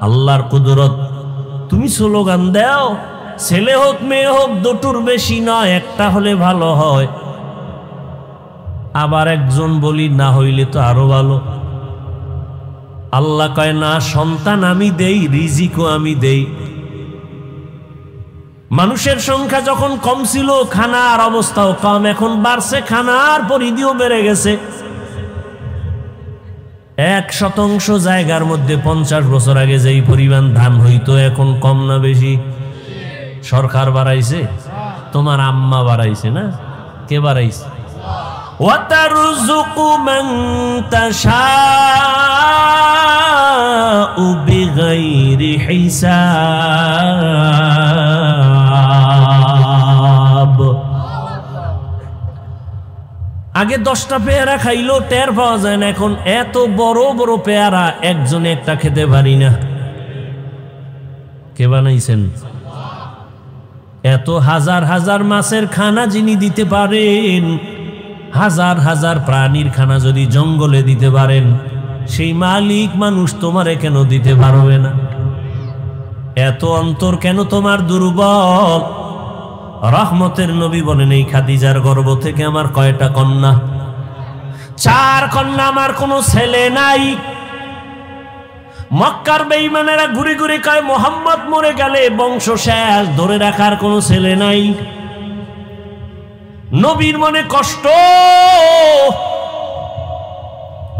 আল্লাহর কুদরত। তুমি স্লোগান দাও ছেলে হোক মেয়ে হোক দুটোর বেশি নয়, একটা হলে ভালো হয়। আবার একজন বলি না হইলে তো আরো ভালো। আল্লাহ কয় না, সন্তান আমি দেই, রিজিকও আমি দেই। মানুষের সংখ্যা যখন কম ছিল খানার অবস্থাও কম, এখন বাড়ছে, খানার পরিধিও বেড়ে গেছে। 1% জায়গার মধ্যে 50 বছর আগে যেই পরিমাণ ধান হইতো এখন কম না বেশি? সরকার বাড়াইছে, তোমার আম্মা বাড়াইছে না? কে বাড়াইছে? ওয়াতারযুকু মান তাশাউ বিগাইরি হিসাব। আগে 10টা পেয়ারা খাইলো টের পাওয়া যায় না, এখন এত বড় বড় পেয়ারা একজনে একটা খেতে পারি না। কে বানাইছেন? এত হাজার হাজার মাছের খানা যিনি দিতে পারেন, হাজার হাজার প্রাণীর খানা যদি জঙ্গলে দিতে পারেন, সেই মালিক মানুষ তোমারে কেন দিতে পারবে না? এত অন্তর কেন তোমার দুর্বল? রহমতের নবী বলেন এই খাদিজার গর্ভ থেকে আমার কয়টা কন্যা? 4 কন্যা, আমার কোনো ছেলে নাই। মক্কার বেঈমানেরা ঘুরে ঘুরে কয় মুহাম্মদ মরে গেলে বংশ শেষ, ধরে রাখার কোনো ছেলে নাই। নবীর মনে কষ্ট।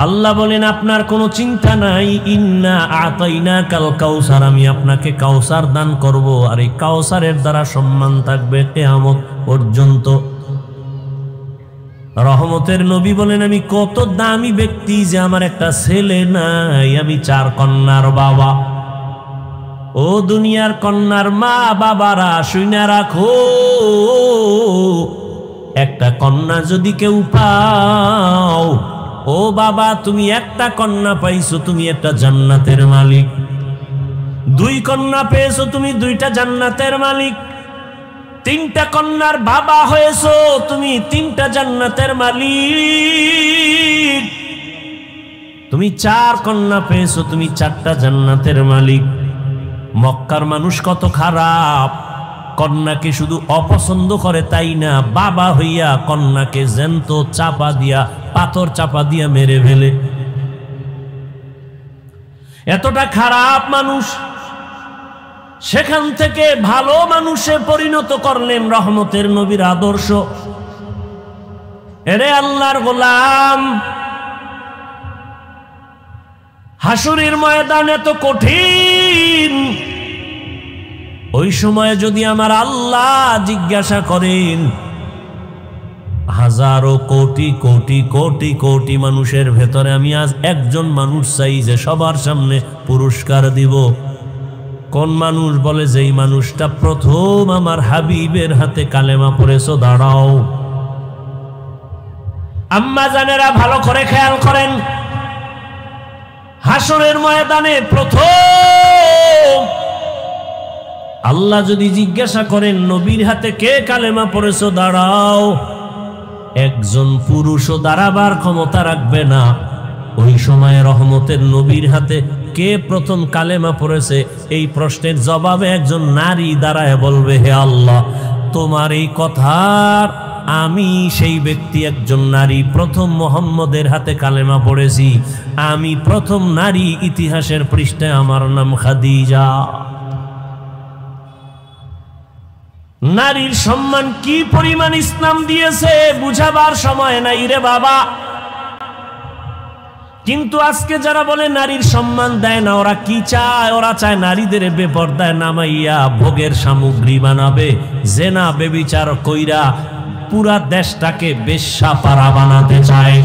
আল্লাহ বলেন আপনার কোনো চিন্তা নাই, ইন্না আতাইনাকাল কাউসার, আমি আপনাকে কাউসার দান করব, আর এই কাউসারের দ্বারা সম্মান থাকবে কিয়ামত পর্যন্ত। রহমতের নবী বলেন আমি কত দামি ব্যক্তি যে আমার একটা ছেলে নাই, আমি 4 কন্যার বাবা। ও দুনিয়ার কন্যার মা বাবারা শুইনা রাখো, একটা কন্যা যদি কেউ পাও, ও বাবা তুমি একটা কন্যা পাইছো, তুমি একটা জান্নাতের মালিক। 2 কন্যা পেয়েছো, তুমি 2টা জান্নাতের মালিক। 3টা কন্যার বাবা হয়েছো, তুমি 3টা জান্নাতের মালিক। তুমি 4 কন্যা পেয়েছো, তুমি 4টা জান্নাতের মালিক। মক্কার মানুষ কত খারাপ, কন্যাকে শুধু অপছন্দ করে তাই না, বাবা হইয়া কন্যাকে জ্যান্ত চাপা দিয়া, পাথর চাপা দিয়া মেরে ফেলে। এতটা খারাপ মানুষ, সেখান থেকে ভালো মানুষে পরিণত করলেন রহমতের নবীর আদর্শ। এরে আল্লাহর গোলাম, হাসুরের ময়দান এত কঠিন, ওই সময় যদি আমার আল্লাহ জিজ্ঞাসা করেন, হাজারো কোটি কোটি কোটি কোটি মানুষের ভেতরে আমি আজ একজন মানুষ চাই যে সবার সামনে পুরস্কার দিব, কোন মানুষ? বলে যেই মানুষটা প্রথম আমার হাবিবের হাতে কালেমা পড়েছো, দাঁড়াও। আম্মা জানেরা ভালো করে খেয়াল করেন, হাসরের ময়দানে প্রথম আল্লাহ যদি জিজ্ঞাসা করেন নবীর হাতে কে কালেমা পড়েছো, দাঁড়াও, একজন পুরুষও দাঁড়াবার ক্ষমতা রাখবে না। ওই সময় রহমতের নবীর হাতে কে প্রথম কালেমা পড়েছে, এই প্রশ্নের জবাবে একজন নারী দাঁড়ায় বলবে, হে আল্লাহ, তোমার এই কথার আমি সেই ব্যক্তি, একজন নারী, প্রথম মুহাম্মদের হাতে কালেমা পড়েছি, আমি প্রথম নারী ইতিহাসের পৃষ্ঠায়, আমার নাম খাদিজা। নারীর সম্মান কি পরিমাণ ইসলাম দিয়েছে বুঝাবার সময় নাই রে বাবা। কিন্তু আজকে যারা বলে নারীর সম্মান দেয় না, ওরা কি চায়? ওরা চায় নারীদের বেপরদায় নামাইয়া ভোগের সামগ্রী বানাবে, জেনা বেবিচার কইরা পুরা দেশটাকে বেশ্যাপাড়া বানাতে চায়।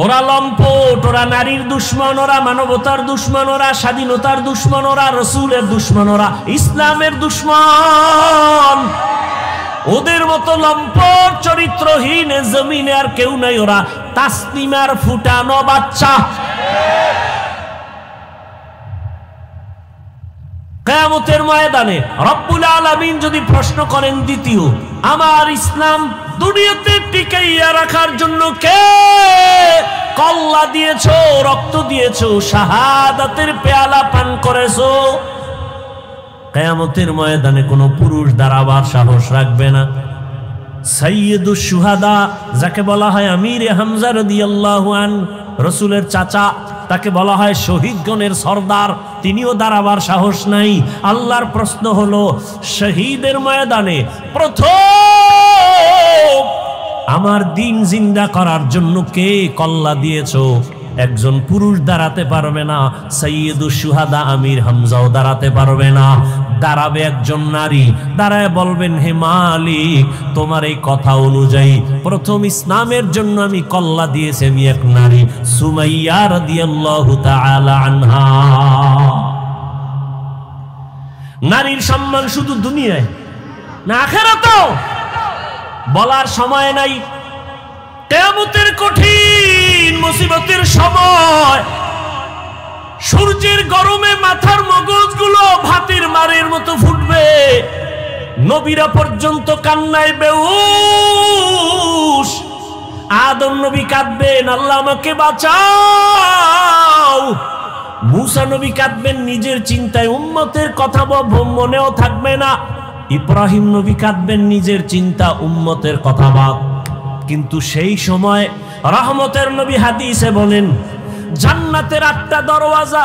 ওরা লম্পট, ওরা নারীর দুশ্মন, ওরা মানবতার দুশ্মন, ওরা স্বাধীনতার দুশ্মন, ওরা রসুলের দুশ্মন, ওরা ইসলামের দুশ্মন। ওদের মতো লম্পট চরিত্রহীন জমিনে আর কেউ নাই। ওরা তাসলিমার ফুটানো বাচ্চা। কিয়ামতের ময়দানে রব্বুল আলামিন যদি প্রশ্ন করেন, দ্বিতীয় আমার ইসলাম দুনিয়াতে টিকাইয়া রাখার জন্য কে কল্লা দিয়েছো, রক্ত দিয়েছো, শাহাদাতের পেয়ালা পান করেছো? কিয়ামতের ময়দানে কোনো পুরুষ দাঁড়াবার সাহস রাখবে না। সাইয়্যিদুশ শুহাদা, যাকে বলা হয় আমিরে হামজা রাদিয়াল্লাহু আন, রসুলের চাচা, তাকে বলা হয় শহীদগণের সর্দার, তিনিও দাঁড়াবার সাহস নাই। আল্লাহর প্রশ্ন হলো, শহীদের ময়দানে প্রথম আমার দিন জিন্দা করার জন্য কে কল্লা দিয়েছো? একজন পুরুষ দাঁড়াতে পারবে না, সাইয়্যিদুশ শুহাদা আমির হামজাও দাঁড়াতে পারবে না। দাঁড়াবে একজন নারী, দাঁড়ায় বলবেন, হে মালিক, তোমার এই কথা অনুযায়ী প্রথম ইসলামের জন্য আমি কল্লা দিয়েছি আমি এক নারী, সুমাইয়া রাদিয়াল্লাহু তাআলা আনহা। নারীর সম্মান শুধু দুনিয়ায় না আখিরাতেও বলার সময় নাই। কিয়ামতের কঠিন মুসিবতের সময় সূর্যের গরমে মাথার মগজগুলো ভাতের মারের মতো ফুটবে, নবীরা পর্যন্ত কান্নায় বেহুশ। আদম নবী কাঁদবেন, আল্লাহ আমাকে বাঁচাও। মুসা নবী কাঁদবেন নিজের চিন্তায়, উম্মতের কথা মনেও থাকবে না। ইব্রাহিম নবী কাঁদবেন নিজের চিন্তা, উম্মতের কথা বাদ। কিন্তু সেই সময় রহমতের নবী হাদিসে বলেন, জান্নাতের 8টা দরওয়াজা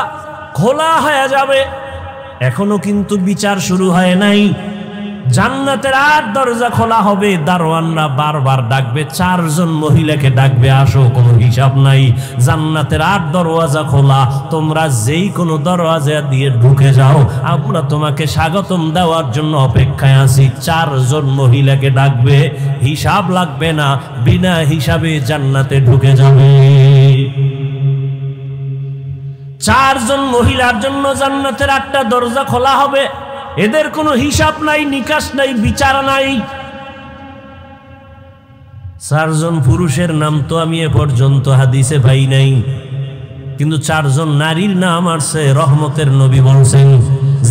খোলা হয়ে যাবে। এখনো কিন্তু বিচার শুরু হয় নাই। জান্নাতের 8 দরজা খোলা হবে, দারোয়ানরা বারবার ডাকবে, 4 জন মহিলাকে ডাকবে, আসো, কোনো হিসাব নাই। জান্নাতের 8 দরওয়াজা খোলা, তোমরা যেই কোনো দরওয়াজা দিয়ে ঢুকে যাও, আমরা তোমাকে স্বাগতম দেওয়ার জন্য অপেক্ষায় আছি। 4 জন মহিলাকে ডাকবে, হিসাব লাগবে না, বিনা হিসাবে জান্নাতে ঢুকে যাবে। 4 জন মহিলার জন্য জান্নাতের 8টা দরজা খোলা হবে। এদের কোনো হিসাব নাই, নিকাশ নাই, বিচার নাই। 4 জন পুরুষের নাম তো আমি এ পর্যন্ত হাদিসে পাই নাই, কিন্তু 4 জন নারীর নাম আসছে। রহমতের নবী বলছেন,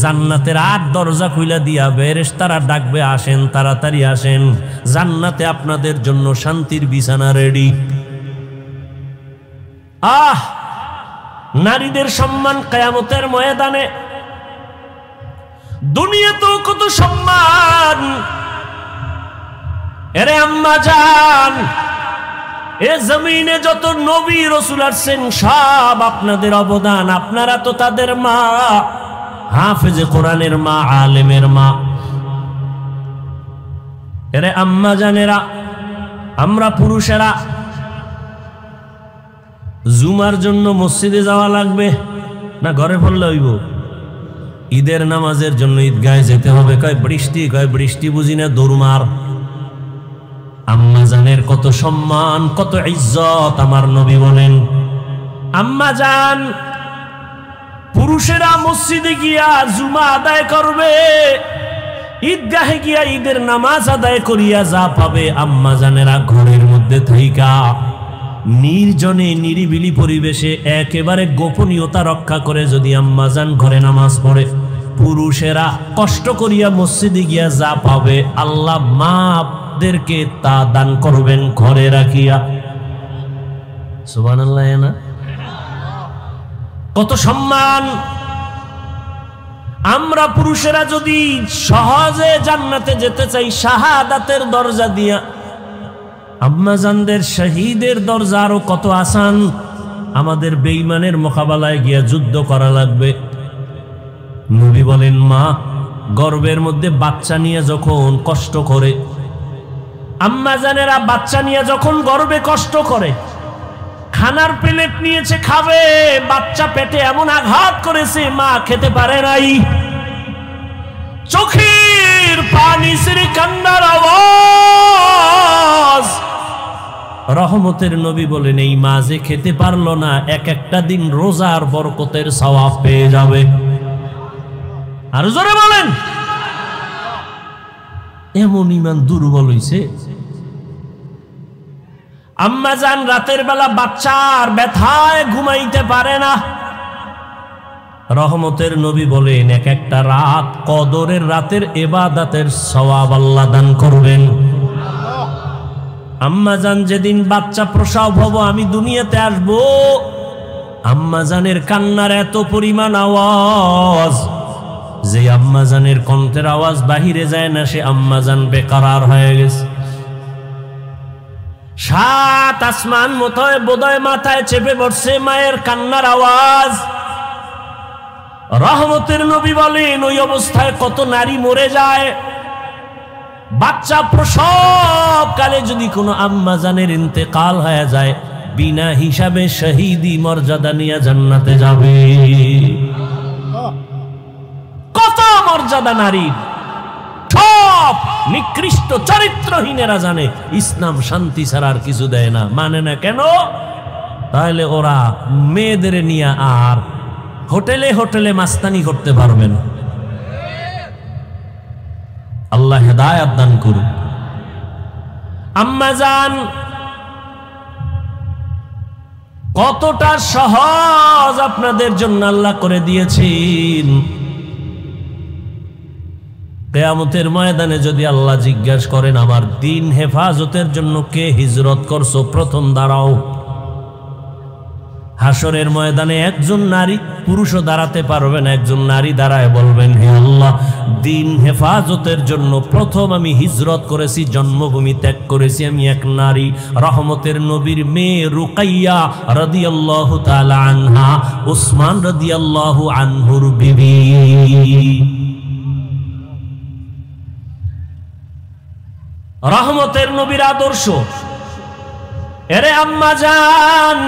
জান্নাতের 8 দরজা খুলে দিয়া ফেরেশতারা ডাকবে, আসেন, তাড়াতাড়ি আসেন, জান্নাতে আপনাদের জন্য শান্তির বিছানা রেডি। নারীদের সম্মান কিয়ামতের ময়দানে। দুনিয়াতেও কত সম্মান। এরে আম্মা জান, এ জমিনে যত নবী রাসূল আসছেন সব আপনাদের অবদান। আপনারা তো তাদের মা, হাফেজে কোরআনের মা, আলেমের মা। এরে আম্মা জানেরা, আমরা পুরুষেরা জুমার জন্য মসজিদে যাওয়া লাগবে না ঘরে পড়লে হইব? ঈদের নামাজের জন্য ঈদগাহে যেতে হবে। কয় বৃষ্টি বুঝি না, দৌড়মার। আম্মা জানের কত সম্মান, কত ইজ্জত আমার নবী বলেন। আম্মা জান, পুরুষেরা মসজিদে গিয়া জুমা আদায় করবে, ঈদগাহে গিয়া ঈদের নামাজ আদায় করিয়া যা পাবে, আম্মা জানেরা ঘরের মধ্যে থাইকা নির্জনে নিরিবিলি পরিবেশে একেবারে গোপনীয়তা রক্ষা করে যদি আম্মাজান ঘরে নামাজ পড়ে, পুরুষেরা কষ্ট করিয়া মসজিদে গিয়া যা পাবে আল্লাহ মাদেরকে তা দান করবেন ঘরে রাখিয়া। সুবহানাল্লাহ। না কত সম্মান। আমরা পুরুষেরা যদি সহজে জান্নাতে যেতে চাই শাহাদাতের দরজা দিয়া, আম্মাজানদের শহীদের দরজা আরো কত আসান। আমাদের বেঈমানের মোকাবেলায় গিয়া যুদ্ধ করা লাগবে। নবী বলেন, মা গর্ভের মধ্যে বাচ্চা নিয়ে যখন কষ্ট করে, আম্মা জানেরা বাচ্চা নিয়ে যখন গর্ভে কষ্ট করে, খানার প্লেট নিয়েছে খাবে, বাচ্চা পেটে এমন আঘাত করেছে মা খেতে পারে নাই, চোখের পানি ছেড়ে কান্নার আওয়াজ। রহমতের নবী বলেন এই মা যে খেতে পারলো না, এক একটা দিন রোজার বরকতের সওয়াব পেয়ে যাবে। আর জোরে বলেন, এমন ইমান দুর্বল হইছে। আম্মা জান রাতের বেলা বাচ্চার ব্যথায় ঘুমাইতে পারে না। রহমতের নবী বলেন এক একটা রাত কদরের রাতের ইবাদতের সওয়াব আল্লাহ দান করবেন। আম্মা জান যেদিন বাচ্চা প্রসব হব, আমি দুনিয়াতে আসব, আম্মা জানের কান্নার এত পরিমাণ আওয়াজ যে আম্মা জানের কণ্ঠের আওয়াজ বাহিরে যায় না, সে আম্মা জান বেকরার হয়ে গেছে। সাত আসমান মতোয় বোধহয় মাথায় চেপে বসছে মায়ের কান্নার আওয়াজ। রহমতের নবী বলেন ওই অবস্থায় কত নারী মরে যায়। বাচ্চা প্রসব কালে যদি কোনো আম্মা জানের ইন্তেকাল হয়ে যায়, বিনা হিসাবে শহীদি মর্যাদা নিয়ে জান্নাতে যাবে। কত মর্যাদা নারীর, সব নিকৃষ্ট চরিত্রহীনেরা জানে ইসলাম শান্তি ছাড়া আর কিছু দেয় না। মানে না কেন? তাহলে ওরা মেয়েদের নিয়ে আর হোটেলে হোটেলে মাস্তানি করতে পারবে না। আল্লাহ হেদায়েত দান করুন। আম্মা জান কতটা সহজ আপনাদের জন্য আল্লাহ করে দিয়েছেন। কিয়ামতের ময়দানে যদি আল্লাহ জিজ্ঞাসা করেন আমার দিন হেফাজতের জন্য কে হিজরত করছো, প্রথম দাঁড়াও। হাসরের ময়দানে একজন নারী, পুরুষও দাঁড়াতে পারবেন, একজন নারী দাঁড়ায় বলবেন হে আল্লাহ, দিন হেফাজতের জন্য প্রথম আমি হিজরত করেছি, জন্মভূমি ত্যাগ করেছি, আমি এক নারী। রহমতের নবীর মেয়ে রুকাইয়া রাদিয়াল্লাহু তাআলা আনহা, উসমান রাদিয়াল্লাহু আনহুর বিবি। রহমতের নবীর আদর্শ। এরে আম্মা জান,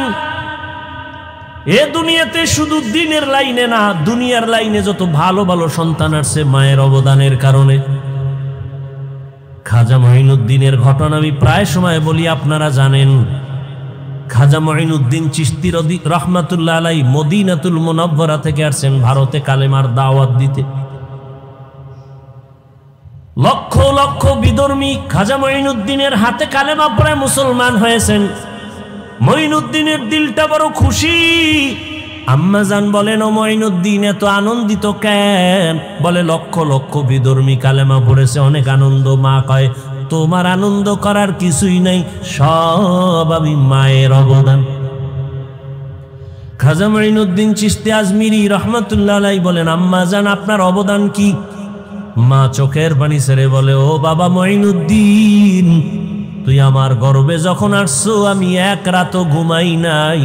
এ দুনিয়াতে শুধু দিনের লাইনে না, দুনিয়ার লাইনে যত ভালো ভালো সন্তান আসছে মায়ের অবদানের কারণে। খাজা মঈনুদ্দিনের ঘটনা আমি প্রায় সময় বলি, আপনারা জানেন। খাজা মঈনুদ্দিন চিশতি রহমাতুল্লাহ আলাইহি মদিনাতুল মুনাওয়ারা থেকে আসছেন ভারতে কালেমার দাওয়াত দিতে। লক্ষ লক্ষ বিধর্মী খাজা মঈনুদ্দিনের হাতে কালেমা পড়ে মুসলমান হয়েছেন। মঈনুদ্দিনের দিলটা বড় খুশি। আম্মা জান বলেন ও মঈনুদ্দিন এত আনন্দিত কেন? বলে লক্ষ লক্ষ বিধর্মী কালেমা পড়েছে, অনেক আনন্দ। মা কয় তোমার আনন্দ করার কিছুই নাই, সব আমি মায়ের অবদান। খাজা মঈনুদ্দিন চিশতি আজমিরি রহমাতুল্লাহ আলাইহি বলেন আম্মা জান আপনার অবদান কি? মা চোখের পানি ছেড়ে বলে ও বাবা মঈনুদ্দিন, তুই আমার গর্ভে যখন আসছো আমি এক রাতও ঘুমাই নাই।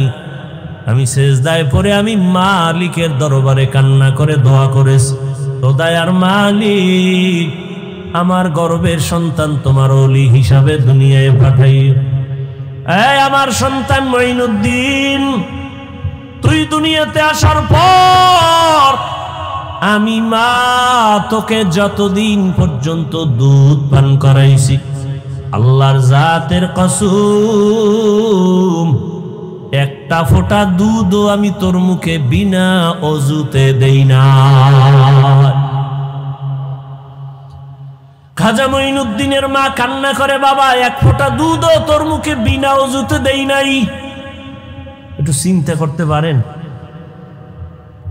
আমি সেজদায় পড়ে আমি মালিকের দরবারে কান্না করে দোয়া করেছি, তো দয়ার মালিক আমার গর্ভের সন্তান তোমার ওলি হিসাবে দুনিয়ায় পাঠাই। এই আমার সন্তান মঈনুদ্দিন, তুই দুনিয়াতে আসার পর আমি মা তোকে যতদিন পর্যন্ত দুধ পান করাইছি, আল্লাহর জাতের কসম একটা ফোঁটা দুধও আমি তোর মুখে বিনা অজুতে দেই না। খাজা মঈনুদ্দিনের মা কান্না করে বাবা এক ফোঁটা দুধও তোর মুখে বিনা অজুতে দেই নাই। একটু চিন্তা করতে পারেন,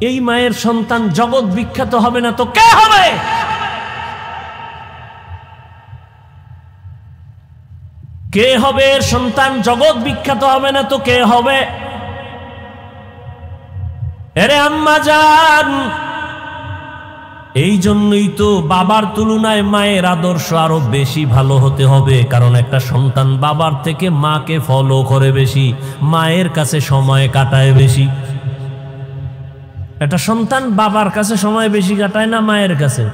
এই মায়ের সন্তান জগৎ বিখ্যাত হবে না তো কে হবে? কে হবে এর সন্তান? জগৎ বিখ্যাত হবে না তো কে হবে? এরে আম্মা জান, এই জন্যই তো বাবার তুলনায় মায়ের আদর্শ আরো বেশি ভালো হতে হবে। কারণ একটা সন্তান বাবার থেকে মাকে ফলো করে বেশি, মায়ের কাছে সময় কাটায় বেশি। একটা সন্তান বাবার কাছে সময় বেশি কাটায় না মায়ের কাছে?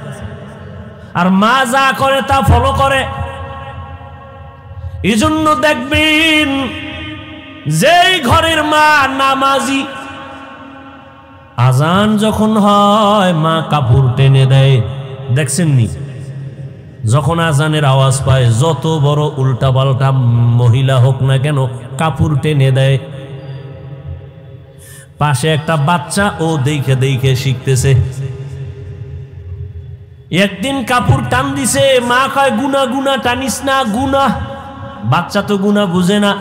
আর মা যা করে তা ফলো করে। এজন্য দেখবেন যেই ঘরের মা নামাজি, আজান যখন হয় মা কাপড় টেনে দেয়। দেখছেন নি? যখন আজানের আওয়াজ পায় যত বড় উল্টা পাল্টা মহিলা হোক না কেন কাপড় টেনে দেয়। পাশে একটা বাচ্চা ও দেখে দেখে শিখতেছে। একদিন কাপড় টান দিছে, মা কয় গুনা গুনা টানিস না, গুনা। বাচ্চা তো গুনা বুঝে না।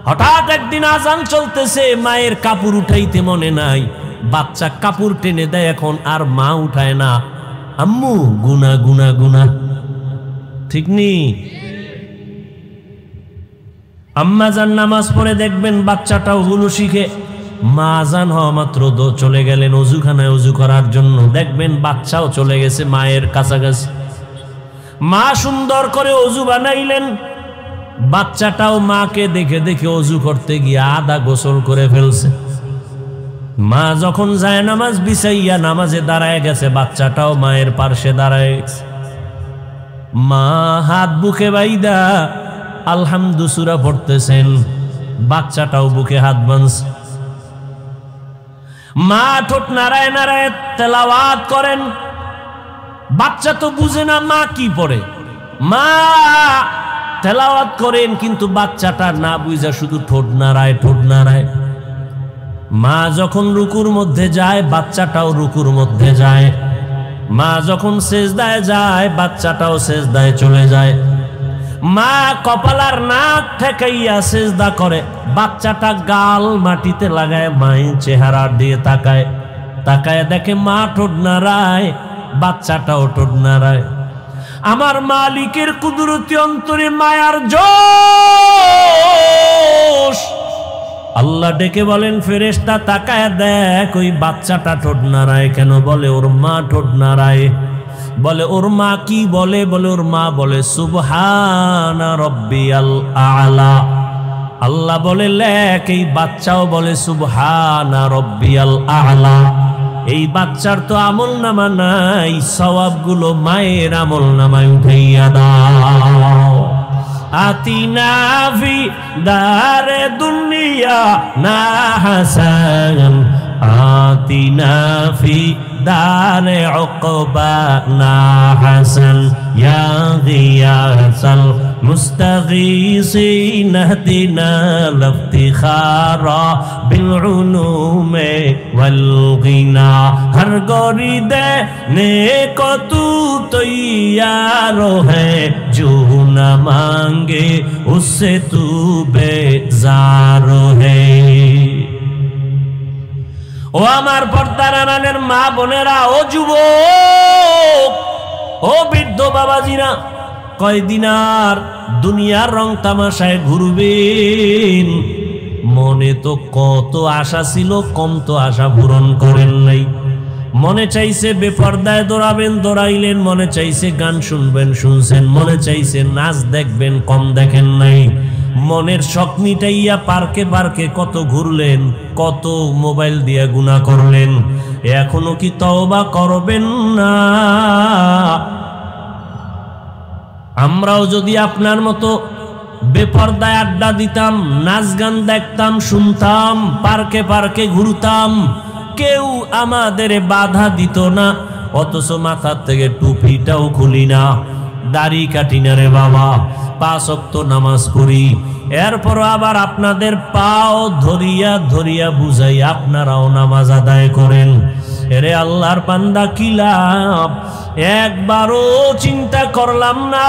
হঠাৎ একদিন আজান চলতেছে, মায়ের কাপড় উঠাইতে মনে নাই, বাচ্চা কাপড় টেনে দেয়, এখন আর মা উঠায় না। আম্মু গুনা গুনা গুনা, ঠিক নি? আম্মা যান নামাজ পড়ে দেখবেন বাচ্চাটাও গুলো শিখে। মা আজান হওয়া মাত্র চলে গেলেন অজুখানায় অজু করার জন্য, দেখবেন বাচ্চাও চলে গেছে মায়ের কাছাকাছি। মা সুন্দর করে অজু বানাইলেন, বাচ্চাটাও মাকে দেখে দেখে অজু করতে গিয়ে আধা গোসল করে ফেলছে। মা যখন যায় নামাজ বিছাইয়া নামাজে দাঁড়ায় গেছে, বাচ্চাটাও মায়ের পার্শ্বে দাঁড়ায় গেছে। মা হাত বুকে বাইদা আলহামদু সূরা পড়তেছেন, বাচ্চাটাও বুকে হাত বাঁধছে। মা ঠোঁট নাড়ায় নাড়ায় তেলাওয়াত করেন। বাচ্চা তো বুঝে না মা কি পড়ে, মা তেলাওয়াত করেন, কিন্তু বাচ্চাটা না বুঝা শুধু ঠোঁট নাড়ায় ঠোঁট নাড়ায়। মা যখন রুকুর মধ্যে যায় বাচ্চাটাও রুকুর মধ্যে যায়। মা যখন সেজদায় যায় বাচ্চাটাও সেজদায় চলে যায়। মা কপালার নাক ঠেকাইয়া সেজদা করে, বাচ্চাটা গাল মাটিতে লাগায় মায়ের চেহারা দিয়ে তাকায়। তাকায় দেখে মা ঠোঁট নাড়ায়, বাচ্চাটাও ঠোঁট নাড়ায়। আমার মালিকের কুদরতি অন্তরে মায়ার জোশ। আল্লাহ ডেকে বলেন, ফেরেশতা তাকায় দেখ ওই বাচ্চাটা ঠোঁট নাড়ায় কেন? বলে ওর মা ঠোঁট নাড়ায়। বলে ওর মা কি বলে? বলে ওর মা বলে সুবহানা রব্বিয়াল আলা। আল্লাহ বলে লেখ এই বাচ্চাও বলে সুবহানা রব্বিয়াল আলা। এই বাচ্চার তো আমল নামা নাই, সওয়াবগুলো মায়ের আমল নামায় উঠাইয়া দাও। আতিনা ফি দারে দুনিয়া না হাসান, আতিনা ফি দারে উকবা না হাসান, ইয়া গিয়াসাল মুস্তাগীসিন ইহদিনা লিফতিখারা বিল উলুমে ওয়াল গিনা। হর গরিদে নেকো তু তৈয়ার है जो न मांगे उससे तू बेजार है। ও আমার পর্দার আড়ালের মা বোনেরা, ও যুবক, ও বৃদ্ধ বাবাজিরা, কয়দিন আর দুনিয়ার রং তামাশায় ঘুরবেন? মনে তো কত আশা ছিল, কম তো আশা পূরণ করেন নাই। মনে চাইছে বেপর্দায় দৌড়াবেন, দৌড়াইলেন। মনে চাইছে গান শুনবেন, শুনছেন। মনে চাইছে নাচ দেখবেন, কম দেখেন নাই। মনের শখ মিটাইয়া পার্কে পার্কে কত ঘুরলেন, কত মোবাইল দিয়ে গুনাহ করলেন। এখনো কি তওবা করবেন না? আমরাও যদি আপনার মতো বেপর্দায় আড্ডা দিতাম, নাচ গান দেখতাম, শুনতাম, পার্কে পার্কে ঘুরতাম, কেউ আমাদের বাধা দিত না। অথচ মাথার থেকে টুপিটাও খুলি না, দাড়ি কাটি না রে বাবা, 5 ওয়াক্ত নামাজ পড়ি। এরপর আবার আপনাদের পাও ধরিয়া ধরিয়া বুঝাই আপনারাও নামাজ আদায় করেন। এরে আল্লাহর বান্দা, কি লাভ? একবারও চিন্তা করলাম না,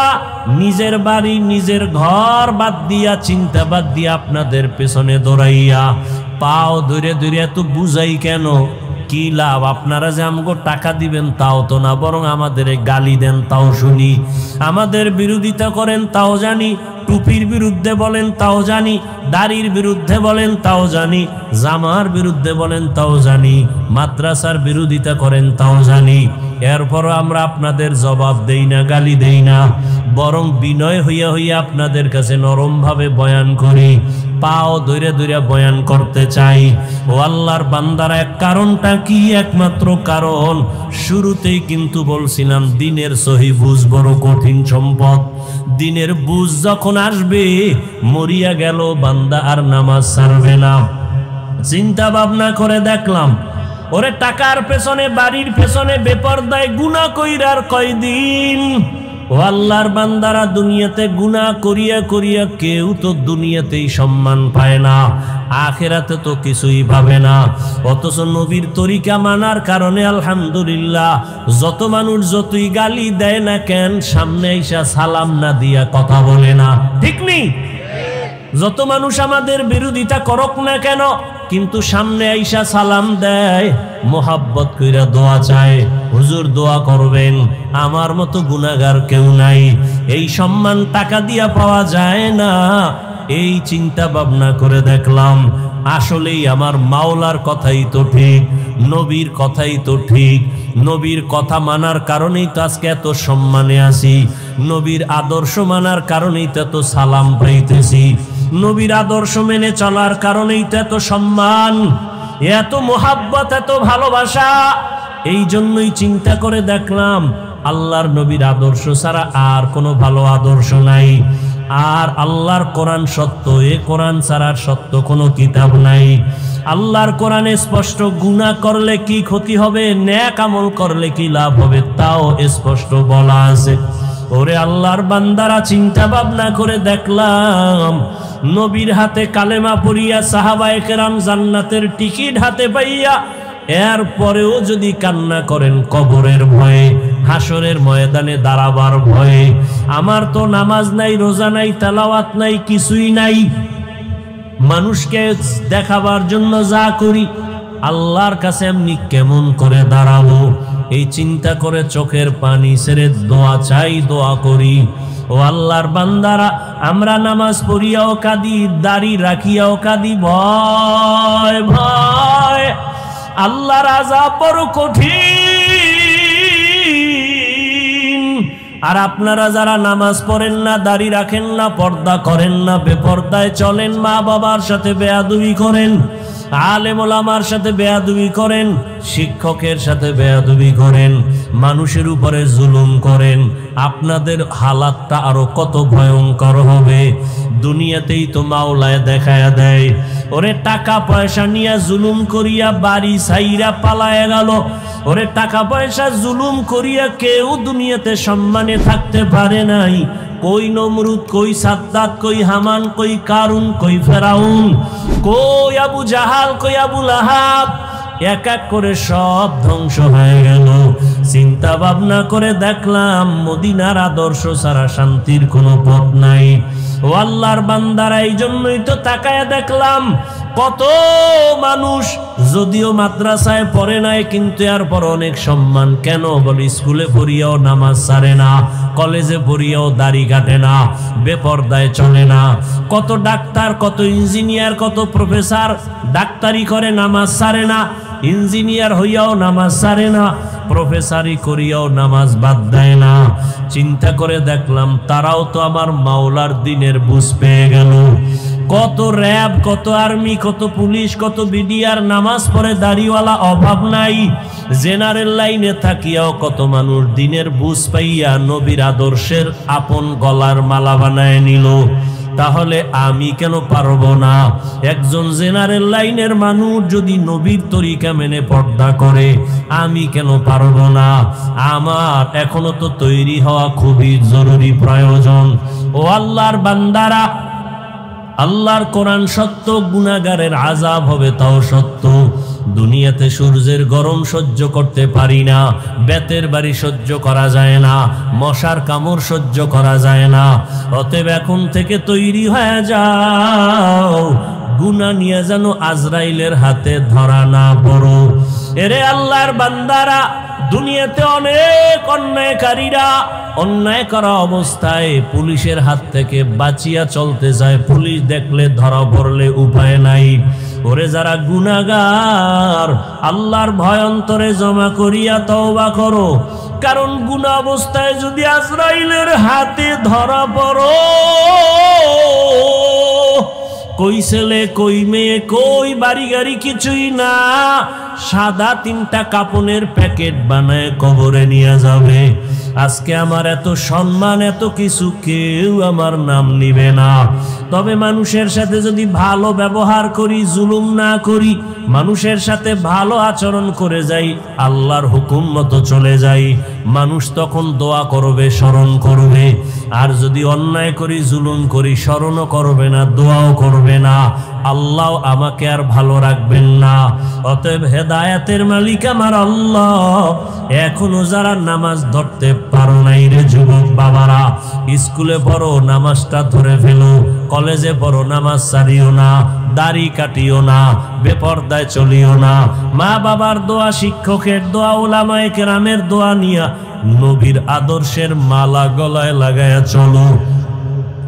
নিজের বাড়ি নিজের ঘর বাদ দিয়া, চিন্তা বাদ দিয়া আপনাদের পেছনে দৌড়াইয়া পাও ধরে ধরে এত বুঝাই কেন? কি লাভ? আপনারা যে আমগো টাকা দিবেন তাও তো না, বরং আমাদের গালি দেন তাও শুনি, আমাদের বিরোধিতা করেন তাও জানি, টুপির বিরুদ্ধে বলেন তাও জানি, দাড়ির বিরুদ্ধে বলেন তাও জানি, জামার বিরুদ্ধে বলেন তাও জানি, মাদ্রাসার বিরোধিতা করেন তাও জানি। এরপরও আমরা আপনাদের জবাব দেই না, গালি দেই না, বরং বিনয় হইয়া হইয়া আপনাদের কাছে নরমভাবে বয়ান করি। পাও ধরে ধরে বয়ান করতে চাই। ও আল্লাহর বান্দারা, এক কারণটা কি? একমাত্র কারণ শুরুতেই কিন্তু বলছিলাম দিনের সহি বুঝ বড় কঠিন সম্পদ। দিনের বুঝ যখন আসবে মরিয়া গেল বান্দা আর নামাজ ছাড়বে না। চিন্তা ভাবনা করে দেখলাম, ওরে টাকার পেছনে বাড়ির পেছনে বেপরদায় গুনাহ কইরার কয়দিন। ও আল্লাহর বান্দারা, দুনিয়াতে গুনাহ করিয়া করিয়া কেউ তো দুনিয়াতেই সম্মান পায় না, আখিরাতে তো কিছুই পাবে না। অথচ নবীর তরিকা মানার কারণে আলহামদুলিল্লাহ যত মানুষ যতই গালি দেয় না কেন, সামনে আইসা সালাম না দিয়া কথা বলে না, ঠিক নেই? যত মানুষ আমাদের বিরোধিতা করুক না কেন, কিন্তু সামনে আইসা সালাম দেয়, মোহাব্বত কইরা দোয়া চায়, হুজুর দোয়া করবেন, আমার মতো গুনাহগার কেউ নাই। এই সম্মান টাকা দিয়া পাওয়া যায় না। এই চিন্তা ভাবনা করে দেখলাম আসলেই আমার মাওলার কথাই তো ঠিক, নবীর কথাই তো ঠিক। নবীর কথা মানার কারণেই তো আজকে এত সম্মানে আছি, নবীর আদর্শ মানার কারণেই তো এত সালাম পাইতেছি, নবীর আদর্শ মেনে চলার কারণেই তো এত সম্মান, এত মোহাব্বত, এত ভালোবাসা। এই জন্যই চিন্তা করে দেখলাম আল্লাহর নবীর আদর্শ ছাড়া আর কোনো ভালো আদর্শ নাই। আর আল্লাহর কোরআন সত্য, এ কোরআন ছাড়া সত্য কোনো কিতাব নাই। আল্লাহর কোরআনে স্পষ্ট গুনাহ করলে কি ক্ষতি হবে, নেক আমল করলে কি লাভ হবে, তাও স্পষ্ট বলা আছে। ওরে আল্লাহর বান্দারা, চিন্তা ভাবনা করে দেখলাম নবীর হাতে কালেমা পড়িয়া সাহাবায়ে কেরাম জান্নাতের টিকিট হাতে পাইয়া এরপরেও যদি কান্না করেন কবরের ভয়ে, হাসরের ময়দানে দাঁড়াবার ভয়ে, আমার তো নামাজ নাই, রোজা নাই, তেলাওয়াত নাই, কিছুই নাই, মানুষকে দেখাবার জন্য যা করি, আল্লাহর কাছে এমনি কেমন করে দাঁড়াবো, এই চিন্তা করে চোখের পানি ছেড়ে দোয়া চাই, দোয়া করি। ও আল্লাহর বান্দারা, আমরা নামাজ পড়িয়াও কাঁদি, দাড়ি রাখিয়াও কাঁদি, ভয় ভয়, আল্লাহর আযাব বড় কঠিন। আর আপনারা যারা নামাজ পড়েন না, দাড়ি রাখেন না, পর্দা করেন না, বেপর্দায় চলেন, মা বাবার সাথে বেয়াদবি করেন, আলেম ওলামার সাথে বেয়াদবি করেন, শিক্ষকের সাথে বেয়াদবি করেন, মানুষের উপরে জুলুম করেন, আপনাদের হালাতটা আরো কত ভয়ঙ্কর হবে। দুনিয়াতেই তো মাওলায় দেখায়া দেয়, ওরে টাকা পয়সা নিয়ে জুলুম করিয়া বাড়ি ছাইরা পালায়া গেল, ওরে টাকা পয়সা জুলুম করিয়া কেউ দুনিয়াতে সম্মানে থাকতে পারে নাই। কই নমরুদ, কই সাদ্দাত, কই হামান, কই কারুন, কই ফেরাউন, কই আবু জাহাল, কই আবু লাহাব, এক এক করে সব ধ্বংস হয়ে গেল। চিন্তা ভাবনা করে দেখলাম মদিনার আদর্শ ছাড়া শান্তির কোনো পথ নাই। ও আল্লাহর বান্দারা, এই জন্যই তো তাকায় দেখলাম কত মানুষ যদিও মাদ্রাসায় পড়ে নাই, কিন্তু এরপর অনেক সম্মান। কেন বলি? স্কুলে পড়িয়াও নামাজ ছাড়ে না, কলেজে পড়িয়াও দাড়ি কাটে না, বেপর্দায় চলে না। কত ডাক্তার, কত ইঞ্জিনিয়ার, কত প্রফেসর ডাক্তারি করে, নামাজ ছাড়ে না, ইঞ্জিনিয়ার হইয়াও নামাজ ছাড়ে না, প্রফেসরি করিয়াও নামাজ বাদ দেয় না। চিন্তা করে দেখলাম তারাও তো আমার মাওলার দিনের বুঝ পেয়ে গেল। কত র্যাব, কত আর্মি, কত পুলিশ, কত বিডিআর নামাজ পড়ে, দাড়িওয়ালা অভাব নাই। জেনারেল লাইনে থাকিয়াও কত মানুষ দিনের বুঝ পাইয়া নবীর আদর্শের আপন গলার মালা বানায় নিল। তাহলে আমি কেন পারবো না? একজন জেনারেল লাইনের মানুষ যদি নবীর তরিকা মেনে পর্দা করে, আমি কেন পারবো না? আমার এখনো তো তৈরি হওয়া খুবই জরুরি, প্রয়োজন। ও আল্লাহর বান্দারা, আল্লাহর কোরআন সত্য, গুনাহগারের আযাব হবে তাও সত্য। দুনিয়াতে সূর্যের গরম সহ্য করতে পারি না, বেতের বাড়ি সহ্য করা যায় না, মশার কামড় সহ্য করা যায় না। অতএব এখন থেকে তৈরি হয়ে যাও, গুনাহ নিয়ে যেন আজরাইলের হাতে ধরা না পড়ো। এরে আল্লাহর বান্দারা, দুনিয়াতে অনেক অন্যায়কারীরা অন্যায় করা অবস্থায় পুলিশের হাত থেকে বাঁচিয়া চলতে যায়, পুলিশ দেখলে ধরা পড়লে উপায় নাই। ওরে যারা গুনাহগার, আল্লাহর ভয় অন্তরে জমা করিয়া তওবা করো, কারণ গুনাহ অবস্থায় যদি আজরাইলের হাতে ধরা পড়ো, কই ছেলে কই মেয়ে কই বাড়ি গাড়ি কিছুই না, সাদা 3টা কাপনের প্যাকেট বানায় কবরে নিয়ে যাবে। আজকে আমার এত সম্মান এত কিছু, কেউ আমার নাম নিবে না। তবে মানুষের সাথে যদি ভালো ব্যবহার করি, জুলুম না করি, মানুষের সাথে ভালো আচরণ করে যাই, আল্লাহর হুকুম মতো চলে যাই, মানুষ তখন দোয়া করবে, স্মরণ করবে। আর যদি অন্যায় করি, জুলুম করি, স্মরণও করবে না, দোয়াও করবে না, আল্লাহ আমাকে আর ভালো রাখবেন না। অতএব হেদায়েতের মালিক আমার আল্লাহ। এখনো যারা নামাজ ধরতে পারো নাই রে যুবক বাবারা, স্কুলে পড়ো, নামাজটা ধরে ফেলো। কলেজে পড়ো, নামাজ ছাড়িও না, দাড়ি কাটিও না, বেপরদায় চলিও না। মা বাবার দোয়া, শিক্ষকের দোয়া, উলামায়ে কেরামের দোয়া নিয়া নবীর আদর্শের মালা গলায় লাগায়া চলো।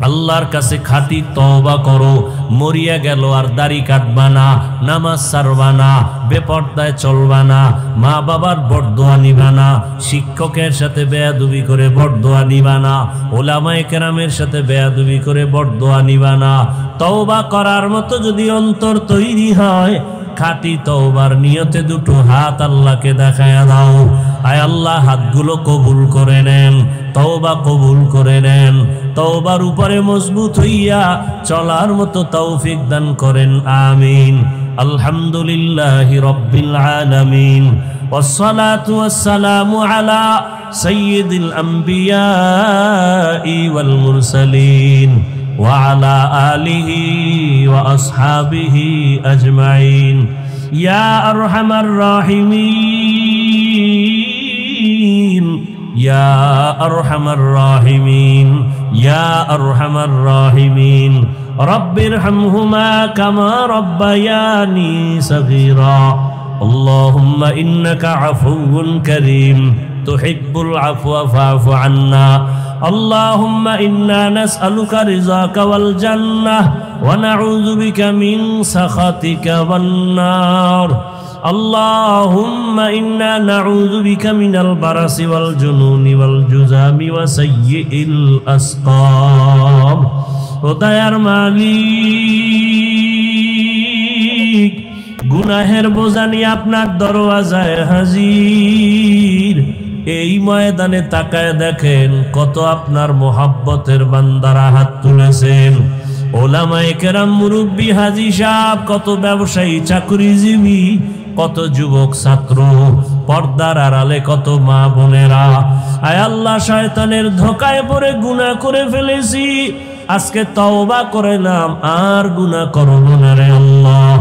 আল্লাহর কাছে খাঁটি তওবা করো। মরিয়া গেল আর দাড়ি কাটবা না, নামাজ ছাড়বা না, বেপরদায় চলবা না, মা বাবার বরদোয়া নিবা না, শিক্ষকের সাথে বেয়াদবি করে বরদোয়া নিবা না, উলামায়ে কেরামের সাথে বেয়াদবি করে বরদোয়া নিবা না। তওবা করার মতো যদি অন্তর তৈরি হয়, খাঁটি তওবার নিয়তে দুটো হাত আল্লাহকে দেখায়া দাও। আয় আল্লাহ, হাতগুলো কবুল করে নেন, তওবা কবুল করে নেন। তওবার উপরে মজবুত হইয়া চলার মতো তৌফিক দান করেন, আমিন। আলহামদুলিল্লাহি রাব্বিল আলামিন, ওয়াসসালাতু ওয়াসসালামু আলা সাইয়্যিদিল আম্বিয়াই ওয়াল মুরসালিন ওয়া আলা আলিহি ওয়া আসহাবিহি আজমাইন। ইয়া আরহামার রাহিমিন, ইয়া আরহামার রাহিমিন, ইয়া আরহামার রাহিমিন। রব্বিরহামহুমা কামা রব্বায়ানি সগীরা। আল্লাহুম্মা ইন্নাকা আফুউন কারীম তুহিব্বুল আফওয়া ফা'ফু আন্না। اللهم إنا نسألك رضاك والجنة ونعوذ بك من سخطك والنار. اللهم إنا نعوذ بك من البرص والجنون والجذام وسيء الأسقام. ওতায়ার মালিক, গুনাহের বোঝা নিয়ে আপনার দরওয়াজায় হাজির। এই ময়দানে তাকায় দেখেন কত আপনার মোহাব্বতের বান্দারা হাত তুলেছেন। ওলামায়ে কেরাম, মুরব্বী, হাজী সাহেব, কত ব্যবসায়ী, চাকরিজীবী, কত যুবক ছাত্র, পর্দার আড়ালে কত মা বোনেরা। আয় আল্লাহ, শয়তানের ধোকায় পড়ে গুনাহ করে ফেলেছি, আজকে তওবা করে নাম, আর গুনাহ করব না রে আল্লাহ।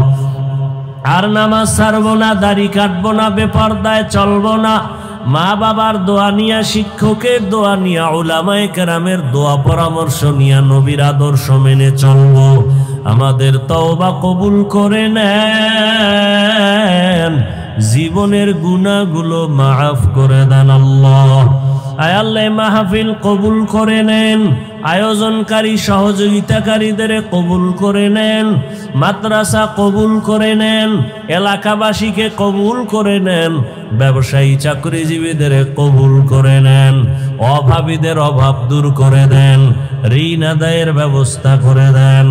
আর নামাজ ছাড়বো না, দাড়ি কাটবো না, বেপরদায় চলবো না। মা বাবার দোয়া নিয়া, শিক্ষকের দোয়া নিয়া, উলামায়ে কেরামের দোয়া পরামর্শ নিয়া নবীর আদর্শ মেনে চলবো। আমাদের তওবা কবুল করে নেন, জীবনের গুনাহগুলো মাফ করে দেন আল্লাহ। আয় আল্লাহ, মাহফিল কবুল করে নেন, আয়োজনকারী সহযোগিতাকারীদের কবুল করে নেন, মাদ্রাসা কবুল করে নেন, এলাকাবাসীকে কবুল করে নেন, ব্যবসায়ী চাকরিজীবীদের কবুল করে নেন, অভাবীদের অভাব দূর করে দেন, ঋণ আদায়ের ব্যবস্থা করে দেন।